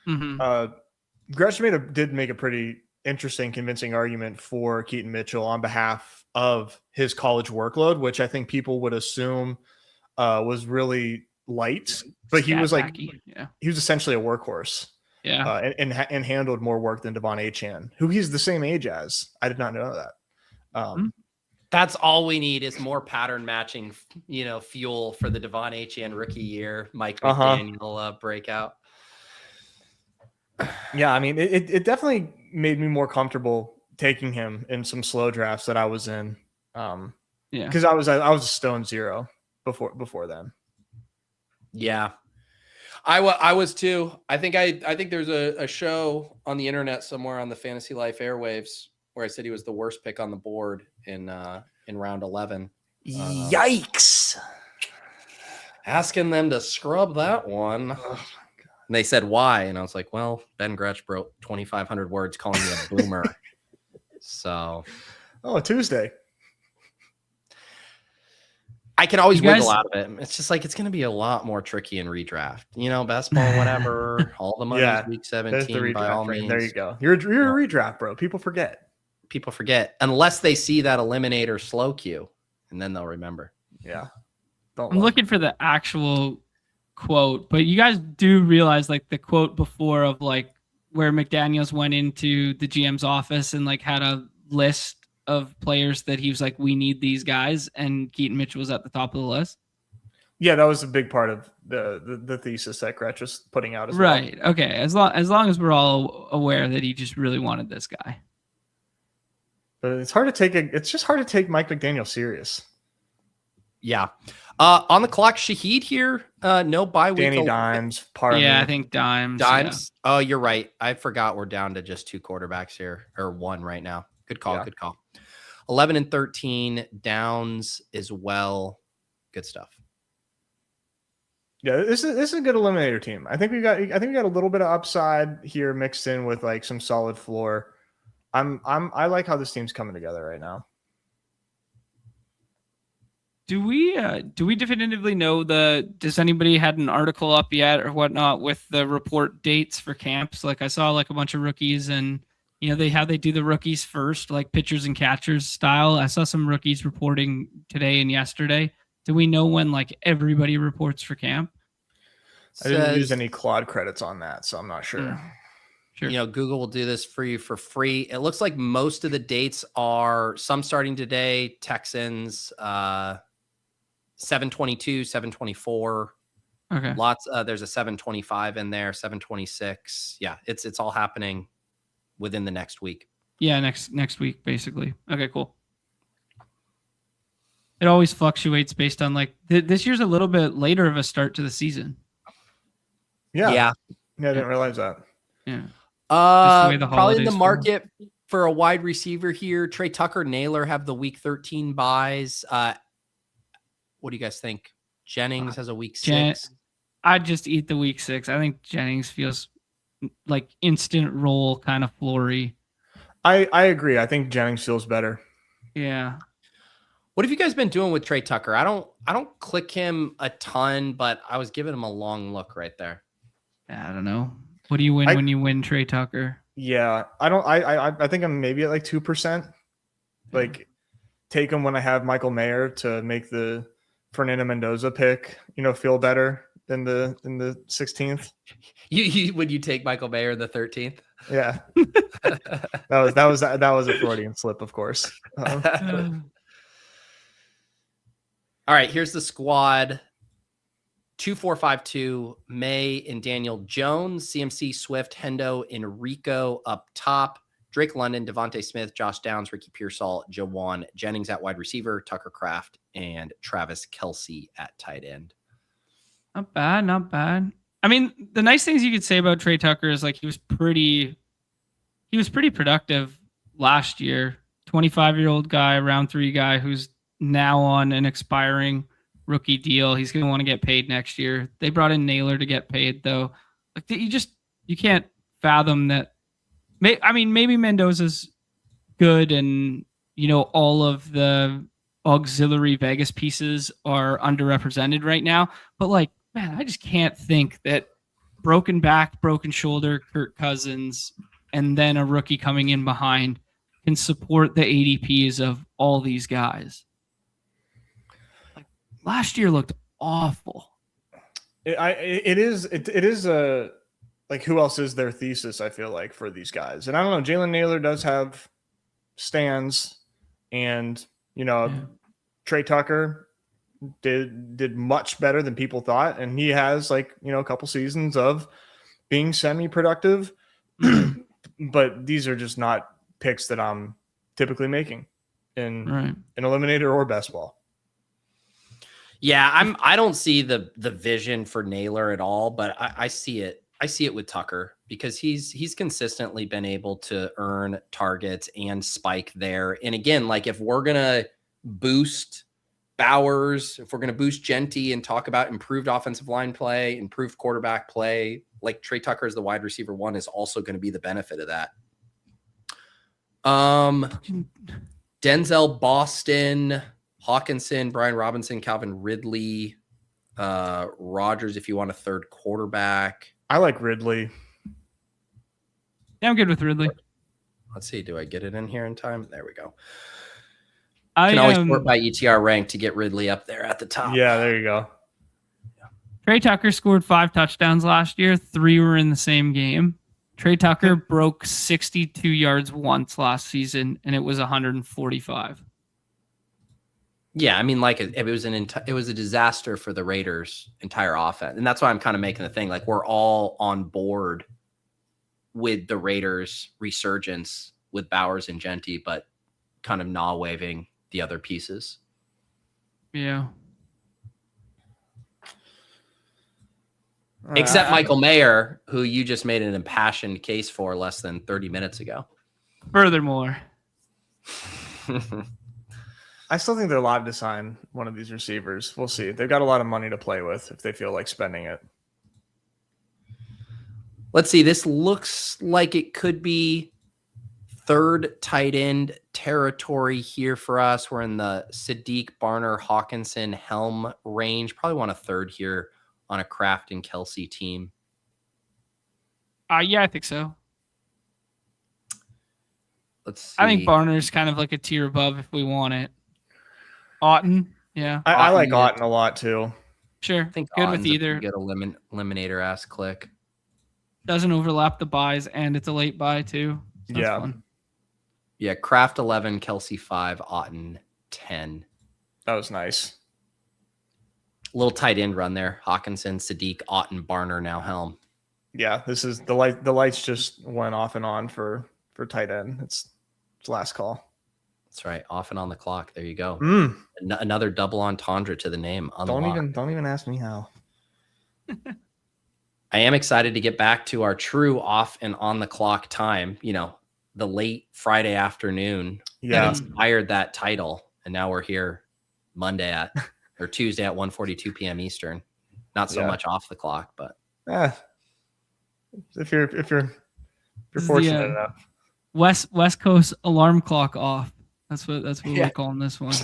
Mm-hmm. Gretsch did make a pretty interesting, convincing argument for Keaton Mitchell on behalf of his college workload, which I think people would assume was really light, but he was like, he was essentially a workhorse. Yeah. And handled more work than Devon Achane, who he's the same age as. I did not know that. That's all we need is more pattern matching, fuel for the Devon Achane rookie year, Mike McDaniel breakout. Yeah, I mean, it definitely made me more comfortable taking him in some slow drafts that I was in. Because I was a stone zero before then. Yeah, I was too. I think there's a show on the internet somewhere on the Fantasy Life airwaves where I said he was the worst pick on the board in round 11. Yikes! Asking them to scrub that one. And they said, why? And I was like, well, Ben Gretsch wrote 2,500 words calling me a boomer. So. Oh, Tuesday. I can always wiggle out of it. It's just like, it's going to be a lot more tricky in redraft. Best ball, whatever. All the money is week 17 by all means. There you go. You're a redraft, bro. People forget. Unless they see that Eliminator slow queue, and then they'll remember. Yeah. I'm looking for the actual quote, but you guys do realize like the quote before of like where McDaniels went into the GM's office and like had a list of players that he was like, we need these guys, and Keaton Mitchell was at the top of the list. Yeah, that was a big part of the thesis that Gretsch was putting out as well. Right. Okay. As long as we're all aware that he just really wanted this guy. But it's just hard to take Mike McDaniel serious. Yeah. On the clock, Shaheed here. No bye week. Danny Dimes. I think Dimes. Yeah. Oh, you're right. I forgot we're down to just 2 quarterbacks here, or 1 right now. Good call. Yeah. Good call. 11 and 13 Downs as well. Good stuff. Yeah, this is a good Eliminator team. I think we got a little bit of upside here mixed in with like some solid floor. I like how this team's coming together right now. Do we definitively know does anybody had an article up yet or whatnot with the report dates for camps? Like I saw like a bunch of rookies and they do the rookies first, like pitchers and catchers style. I saw some rookies reporting today and yesterday. Do we know when like everybody reports for camp? I didn't use any Claude credits on that, so I'm not sure. Sure. Google will do this for you for free. It looks like most of the dates are some starting today. Texans, 7/22, 7/24. Okay. Lots. There's a 7/25 in there, 7/26. Yeah, it's all happening within the next week. Yeah, next week, basically. Okay, cool. It always fluctuates based on like this year's a little bit later of a start to the season. Yeah, I didn't realize that. Yeah. Just the way the Probably in the holidays market for a wide receiver here. Trey Tucker, Naylor have the week 13 buys. What do you guys think? Jennings has a week 6. I'd just eat the week 6. I think Jennings feels like instant roll kind of flurry. I agree. I think Jennings feels better. Yeah. What have you guys been doing with Trey Tucker? I don't click him a ton, but I was giving him a long look right there. I don't know. What do you win when you win Trey Tucker? Yeah, I think I'm maybe at like 2%. Like, take him when I have Michael Mayer to make the Fernando Mendoza pick, feel better than the 16th. Would you take Michael Mayer in the 13th? Yeah, that was a Freudian slip, of course. All right, here's the squad. 2-4-5-2, May and Daniel Jones, CMC, Swift, Hendo, Enrico up top, Drake London, Devontae Smith, Josh Downs, Ricky Pearsall, Jawan Jennings at wide receiver, Tucker Kraft, and Travis Kelce at tight end. Not bad, not bad. I mean, the nice things you could say about Trey Tucker is like he was pretty productive last year. 25-year-old guy, round 3 guy who's now on an expiring rookie deal. He's going to want to get paid next year. They brought in Naylor to get paid though. Like you can't fathom that. Maybe Mendoza's good and all of the auxiliary Vegas pieces are underrepresented right now. But like, man, I just can't think that broken back, broken shoulder, Kirk Cousins, and then a rookie coming in behind can support the ADPs of all these guys. Like, last year looked awful. It is a like, who else is their thesis, I feel like, for these guys? And I don't know, Jalen Naylor does have stands, and Trey Tucker did much better than people thought, and he has a couple seasons of being semi-productive. But these are just not picks that I'm typically making in Eliminator or best ball. Yeah, I don't see the vision for Naylor at all, but I see it. I see it with Tucker because he's consistently been able to earn targets and spike there. And again, like if we're gonna boost Bowers, if we're gonna boost Genty and talk about improved offensive line play, improved quarterback play, like Trey Tucker as the wide receiver 1 is also going to be the benefit of that. Denzel Boston, Hawkinson, Brian Robinson, Calvin Ridley, Rodgers if you want a third quarterback. I like Ridley. Yeah, I'm good with Ridley. Let's see. Do I get it in here in time? There we go. I can always sort by ETR rank to get Ridley up there at the top. Yeah, there you go. Trey Tucker scored 5 touchdowns last year. 3 were in the same game. Trey Tucker broke 62 yards once last season, and it was 145. Yeah, I mean, like it was a disaster for the Raiders' entire offense, and that's why I'm kind of making the thing like we're all on board with the Raiders' resurgence with Bowers and Genty, but kind of gnaw waving the other pieces. Yeah. Except Michael Mayer, who you just made an impassioned case for less than 30 minutes ago. Furthermore. I still think they're live to sign one of these receivers. We'll see. They've got a lot of money to play with if they feel like spending it. Let's see. This looks like it could be third tight end territory here for us. We're in the Sadiq, Barner, Hawkinson, Helm range. Probably want a third here on a Kraft and Kelce team. Yeah, I think so. Let's see. I think Barner's kind of like a tier above if we want it. Otten, yeah. I like Otten a lot too. Sure. I think good Otten's with either. Get a eliminator ass click. Doesn't overlap the buys, and it's a late buy too. So yeah. Fun. Yeah, Kraft 11, Kelce 5, Otten 10. That was nice. A little tight end run there. Hawkinson, Sadiq, Otten, Barner, now Helm. Yeah, this is the lights just went off and on for tight end. It's last call. That's right. Off and on the clock. There you go. Mm. Another double entendre to the name. Don't even ask me how. I am excited to get back to our true off and on the clock time. You know, the late Friday afternoon. Yeah. That inspired that title. And now we're here Monday or Tuesday at 1:42 p.m. Eastern. Not so much off the clock, but if you're fortunate enough. West Coast alarm clock off. That's what we're calling this one.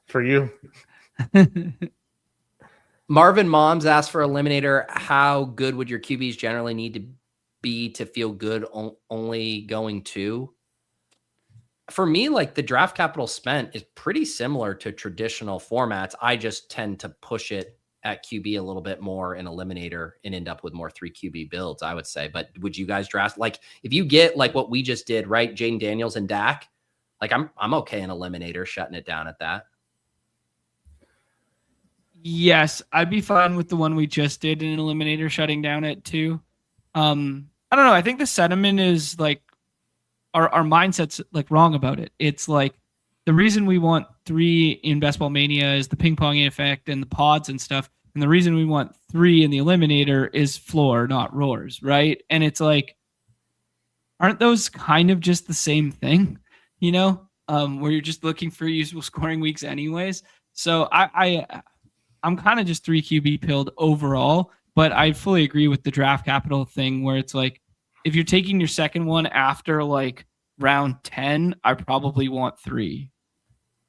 For you. Marvin Moms asked for Eliminator. How good would your QBs generally need to be to feel good only going to? For me, like the draft capital spent is pretty similar to traditional formats. I just tend to push it at QB a little bit more in Eliminator and end up with more 3 QB builds, I would say. But would you guys draft, like if you get like what we just did, right? Jaden Daniels and Dak, like I'm okay in Eliminator shutting it down at that. Yes, I'd be fine with the one we just did in Eliminator shutting down at 2. I don't know. I think the sentiment is like our mindset's like wrong about it. It's like the reason we want 3 in Best Ball Mania is the ping pong effect and the pods and stuff. And the reason we want 3 in the Eliminator is floor, not roars, right? And it's like, aren't those kind of just the same thing, you know? Where you're just looking for usable scoring weeks anyways. So I'm kind of just 3 QB pilled overall, but I fully agree with the draft capital thing where it's like, if you're taking your second one after like round 10, I probably want 3.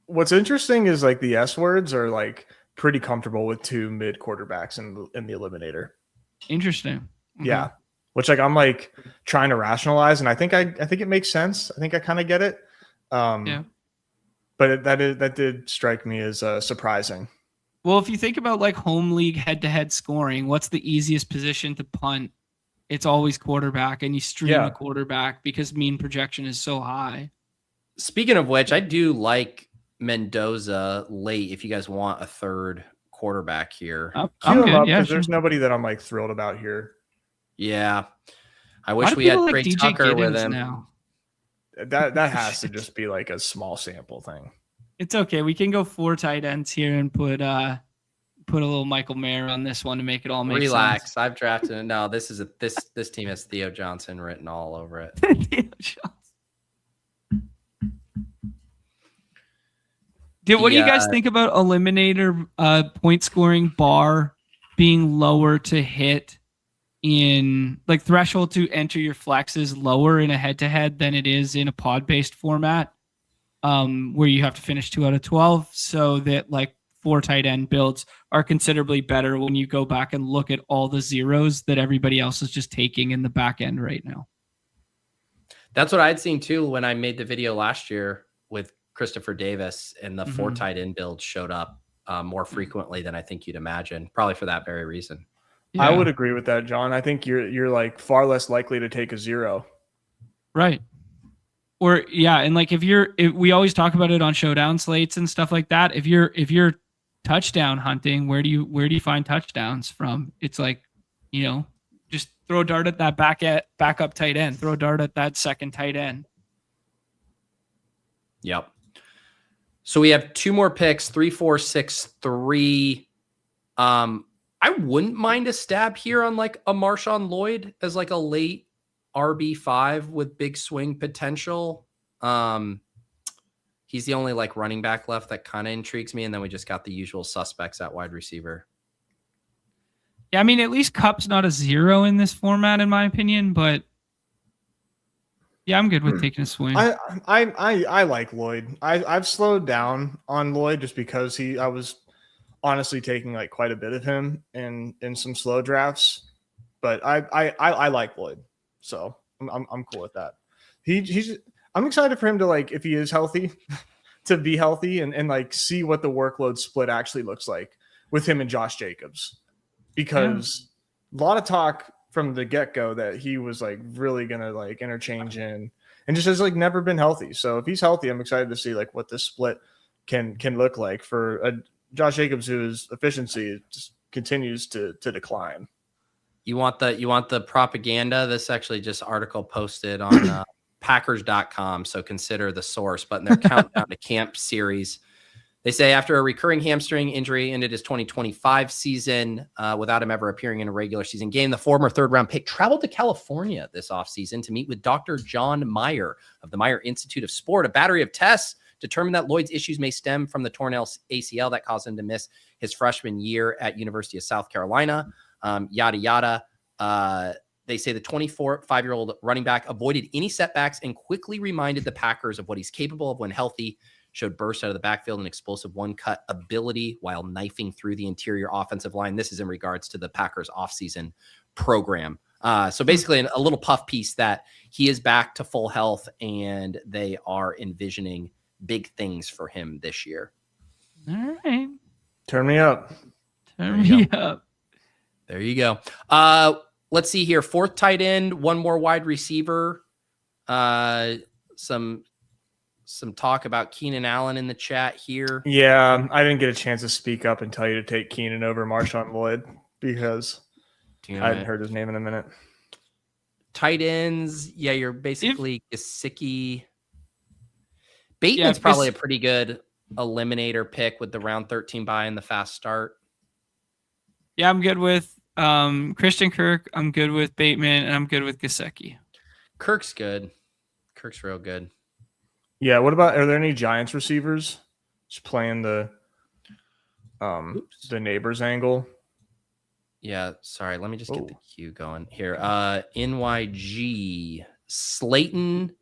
What's interesting is like the S words are like pretty comfortable with 2 mid quarterbacks in the Eliminator. Interesting. Mm-hmm. Yeah. Which like I'm like trying to rationalize, and I think it makes sense. I think I kind of get it. Yeah. But that did strike me as surprising. Well, if you think about like home league head-to-head scoring, what's the easiest position to punt? It's always quarterback, and you stream a quarterback because mean projection is so high. Speaking of which, I do like Mendoza late if you guys want a third quarterback here. I'm good. Yeah, sure. There's nobody that I'm like thrilled about here. Yeah. I wish we had Trey Tucker with him. Now? That has to just be like a small sample thing. It's okay. We can go 4 tight ends here and put a little Michael Mayer on this one to make it all make sense. Relax. I've drafted it. No, this team has Theo Johnson written all over it. Theo Johnson. What do you guys think about Eliminator point scoring bar being lower to hit in like threshold to enter your flex is lower in a head-to-head than it is in a pod-based format where you have to finish 2 out of 12, so that like 4 tight end builds are considerably better when you go back and look at all the zeros that everybody else is just taking in the back end right now. That's what I'd seen too when I made the video last year with Christopher Davis, and the 4 tight end builds showed up more frequently than I think you'd imagine, probably for that very reason. Yeah. I would agree with that, John. I think you're like far less likely to take a 0. Right. Or and like if we always talk about it on showdown slates and stuff like that. If you're touchdown hunting, where do you find touchdowns from? It's like, you know, just throw a dart at that backup tight end, throw a dart at that second tight end. Yep. So we have 2 more picks, 3, 4, 6, 3. I wouldn't mind a stab here on like a Marshawn Lloyd as like a late RB5 with big swing potential. He's the only like running back left that kind of intrigues me. And then we just got the usual suspects at wide receiver. Yeah, I mean, at least Cup's not a 0 in this format, in my opinion, but yeah, I'm good with taking a swing. I like Lloyd. I've slowed down on Lloyd just because I was honestly taking like quite a bit of him in some slow drafts, but I like Lloyd, so I'm cool with that. I'm excited for him to like, if he is healthy, to be healthy and like see what the workload split actually looks like with him and Josh Jacobs, because a lot of talk from the get-go that he was like really gonna like interchange in, and just has like never been healthy. So if he's healthy, I'm excited to see like what this split can look like for a Josh Jacobs whose efficiency just continues to decline. You want the propaganda? This actually just article posted on Packers.com. So consider the source. But in their countdown to camp series, they say after a recurring hamstring injury ended his 2025 season without him ever appearing in a regular season game, the former third-round pick traveled to California this offseason to meet with Dr. John Meyer of the Meyer Institute of Sport. A battery of tests determined that Lloyd's issues may stem from the torn ACL that caused him to miss his freshman year at University of South Carolina. Yada, yada. They say the 25-year-old running back avoided any setbacks and quickly reminded the Packers of what he's capable of when healthy. Showed bursts out of the backfield and explosive one-cut ability while knifing through the interior offensive line. This is in regards to the Packers offseason program. So basically a little puff piece that he is back to full health and they are envisioning big things for him this year. All right. Turn me up. Turn me up. There you go. Let's see here. Fourth tight end, one more wide receiver. Some talk about Keenan Allen in the chat here. Yeah, I didn't get a chance to speak up and tell you to take Keenan over Marshawn Lloyd because I hadn't heard his name in a minute. Tight ends, yeah, you're basically Gesicki. Bateman's probably a pretty good eliminator pick with the round 13 bye and the fast start. Yeah, I'm good with Christian Kirk. I'm good with Bateman, and I'm good with Gesicki. Kirk's good. Kirk's real good. Yeah, what about, are there any Giants receivers just playing the neighbors angle? Yeah, sorry. Let me just get the queue going here. NYG, Slayton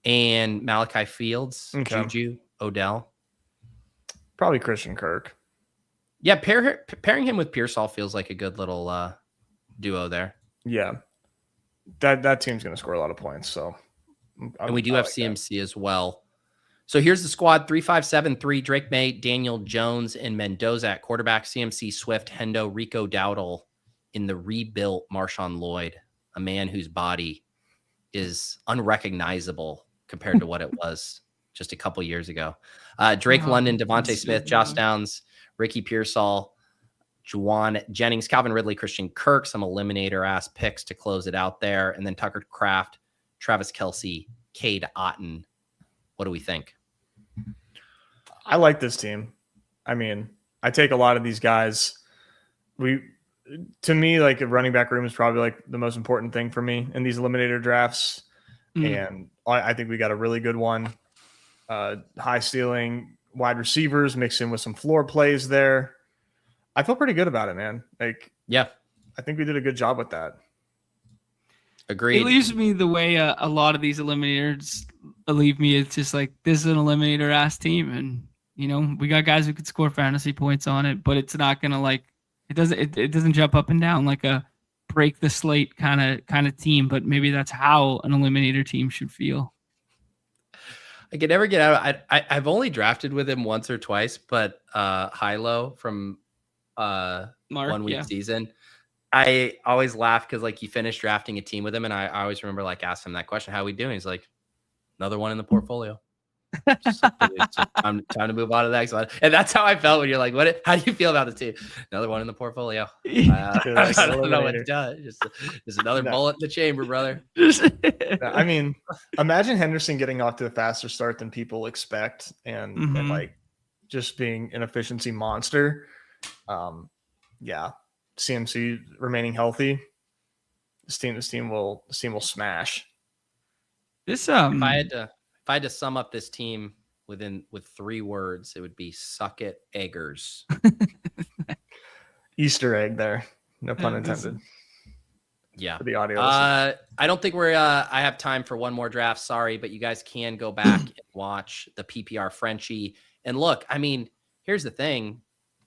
and Malachi Fields, Juju, Odell. Probably Christian Kirk. Yeah, pairing him with Pearsall feels like a good little duo there. Yeah, that team's going to score a lot of points. So, and we do have CMC as well. So here's the squad: 3-5-7-3. Drake May, Daniel Jones, and Mendoza at quarterback. CMC, Swift, Hendo, Rico Dowdle in the rebuilt Marshawn Lloyd, a man whose body is unrecognizable compared to what it was just a couple years ago. Drake London, Devontae Smith, Josh Downs, Ricky Pearsall, Juwan Jennings, Calvin Ridley, Christian Kirk, some eliminator-ass picks to close it out there. And then Tucker Kraft, Travis Kelce, Cade Otton. What do we think? I like this team. I mean, I take a lot of these guys. To me, like a running back room is probably like the most important thing for me in these eliminator drafts. And I think we got a really good one. High ceiling wide receivers mixed in with some floor plays there. I feel pretty good about it, man. Like, yeah, I think we did a good job with that. Agreed. It leaves me the way a lot of these eliminators leave me. It's just like, this is an eliminator ass team. And, you know, we got guys who could score fantasy points on it, but it's not going to like, it doesn't jump up and down like a break the slate kind of team, but maybe that's how an eliminator team should feel. I can never get out. I've only drafted with him once or twice, but Hilo from Mark, 1 week season, I always laugh because like you finished drafting a team with him, and I always remember like asking him that question, "How are we doing?" He's like, "Another one in the portfolio." Time to move on to the next one. And that's how I felt when you're like, "What? How do you feel about the team?" Another one in the portfolio. I don't know what it does. Just another bullet in the chamber, brother. I mean, imagine Henderson getting off to a faster start than people expect, and like just being an efficiency monster. Yeah, CMC remaining healthy. This team will smash. This If I had to sum up this team with 3 words, it would be "suck it, eggers." Easter egg there, no pun intended. Yeah, for the audio. I don't think I have time for one more draft. Sorry, but you guys can go back and watch the PPR Frenchie. And look, I mean, here's the thing.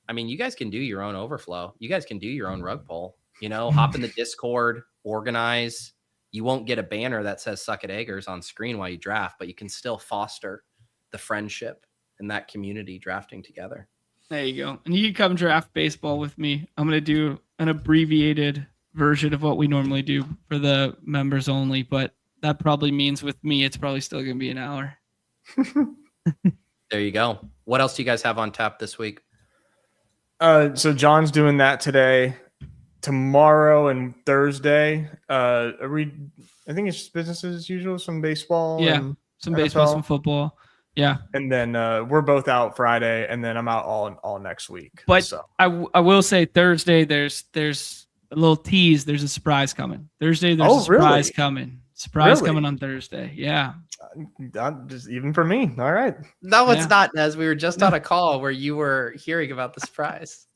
I mean, you guys can do your own overflow. You guys can do your own rug poll. You know, hop in the Discord, organize. You won't get a banner that says "Suck it, Eggers" on screen while you draft, but you can still foster the friendship and that community drafting together. There you go. And you can come draft baseball with me. I'm going to do an abbreviated version of what we normally do for the members only, but that probably means with me, it's probably still going to be an hour. There you go. What else do you guys have on tap this week? So John's doing that today. tomorrow and Thursday. I think it's just business as usual. Some baseball. Yeah, and some NFL. baseball, some football. Yeah. And then we're both out Friday, and then I'm out all next week. But so. I will say Thursday there's a little tease. There's a surprise coming. Thursday there's a surprise really? coming. Surprise Really? coming on Thursday. Yeah. Just even for me. All right. No, it's not, Nez. We were just on a call where you were hearing about the surprise.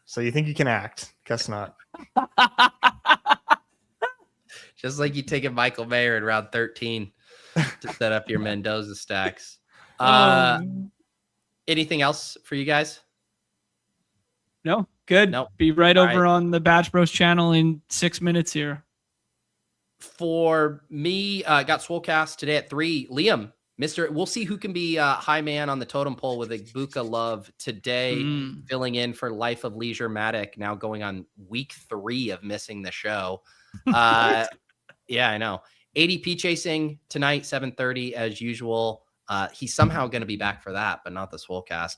So you think you can act? Guess not. Just like you taking Michael Mayer in round 13 to set up your Mendoza stacks. Anything else for you guys? No, good. Nope. Be right All over on the Batch Bros channel in 6 minutes here. For me, got Swolecast today at 3. Liam, we'll see who can be high man on the totem pole with Egbuka Love today, filling in for Life of Leisure Matic, now going on week 3 of missing the show. Yeah, I know. ADP chasing tonight, 7:30 as usual. He's somehow going to be back for that, but not the Swolecast.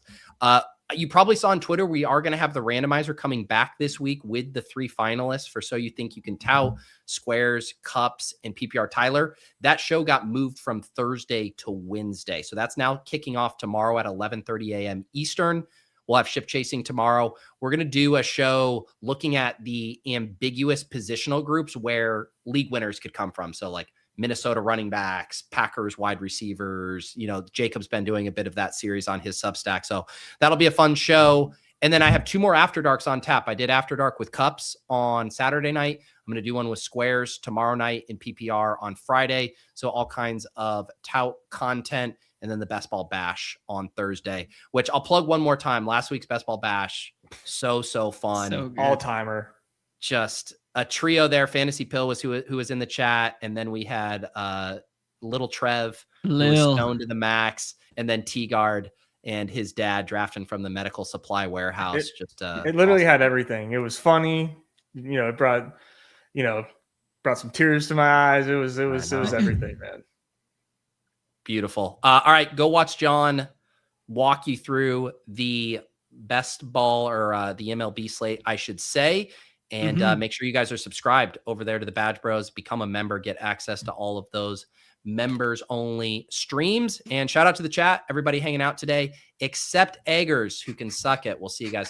You probably saw on Twitter, we are going to have the randomizer coming back this week with the 3 finalists for So You Think You Can Tout, Squares, Cups, and PPR Tyler. That show got moved from Thursday to Wednesday. So that's now kicking off tomorrow at 11:30 a.m. Eastern. We'll have Ship Chasing tomorrow. We're going to do a show looking at the ambiguous positional groups where league winners could come from. So like Minnesota running backs, Packers wide receivers. Jacob's been doing a bit of that series on his Substack. So that'll be a fun show. And then I have 2 more After Darks on tap. I did After Dark with Cups on Saturday night. I'm going to do one with Squares tomorrow night in PPR on Friday. So all kinds of tout content. And then the Best Ball Bash on Thursday, which I'll plug one more time. Last week's Best Ball Bash, so fun. So all-timer. Just a trio there. Fantasy Pill was who was in the chat. And then we had Little Trev, who was stoned to the max. And then T-Guard and his dad drafting from the medical supply warehouse. It literally had everything. It was funny. It brought some tears to my eyes. It was everything, man. Beautiful. All right, go watch John walk you through the best ball or the MLB slate, I should say. And make sure you guys are subscribed over there to the Badge Bros. Become a member, get access to all of those members only streams. And shout out to the chat, everybody hanging out today, except Eggers, who can suck it. We'll see you guys.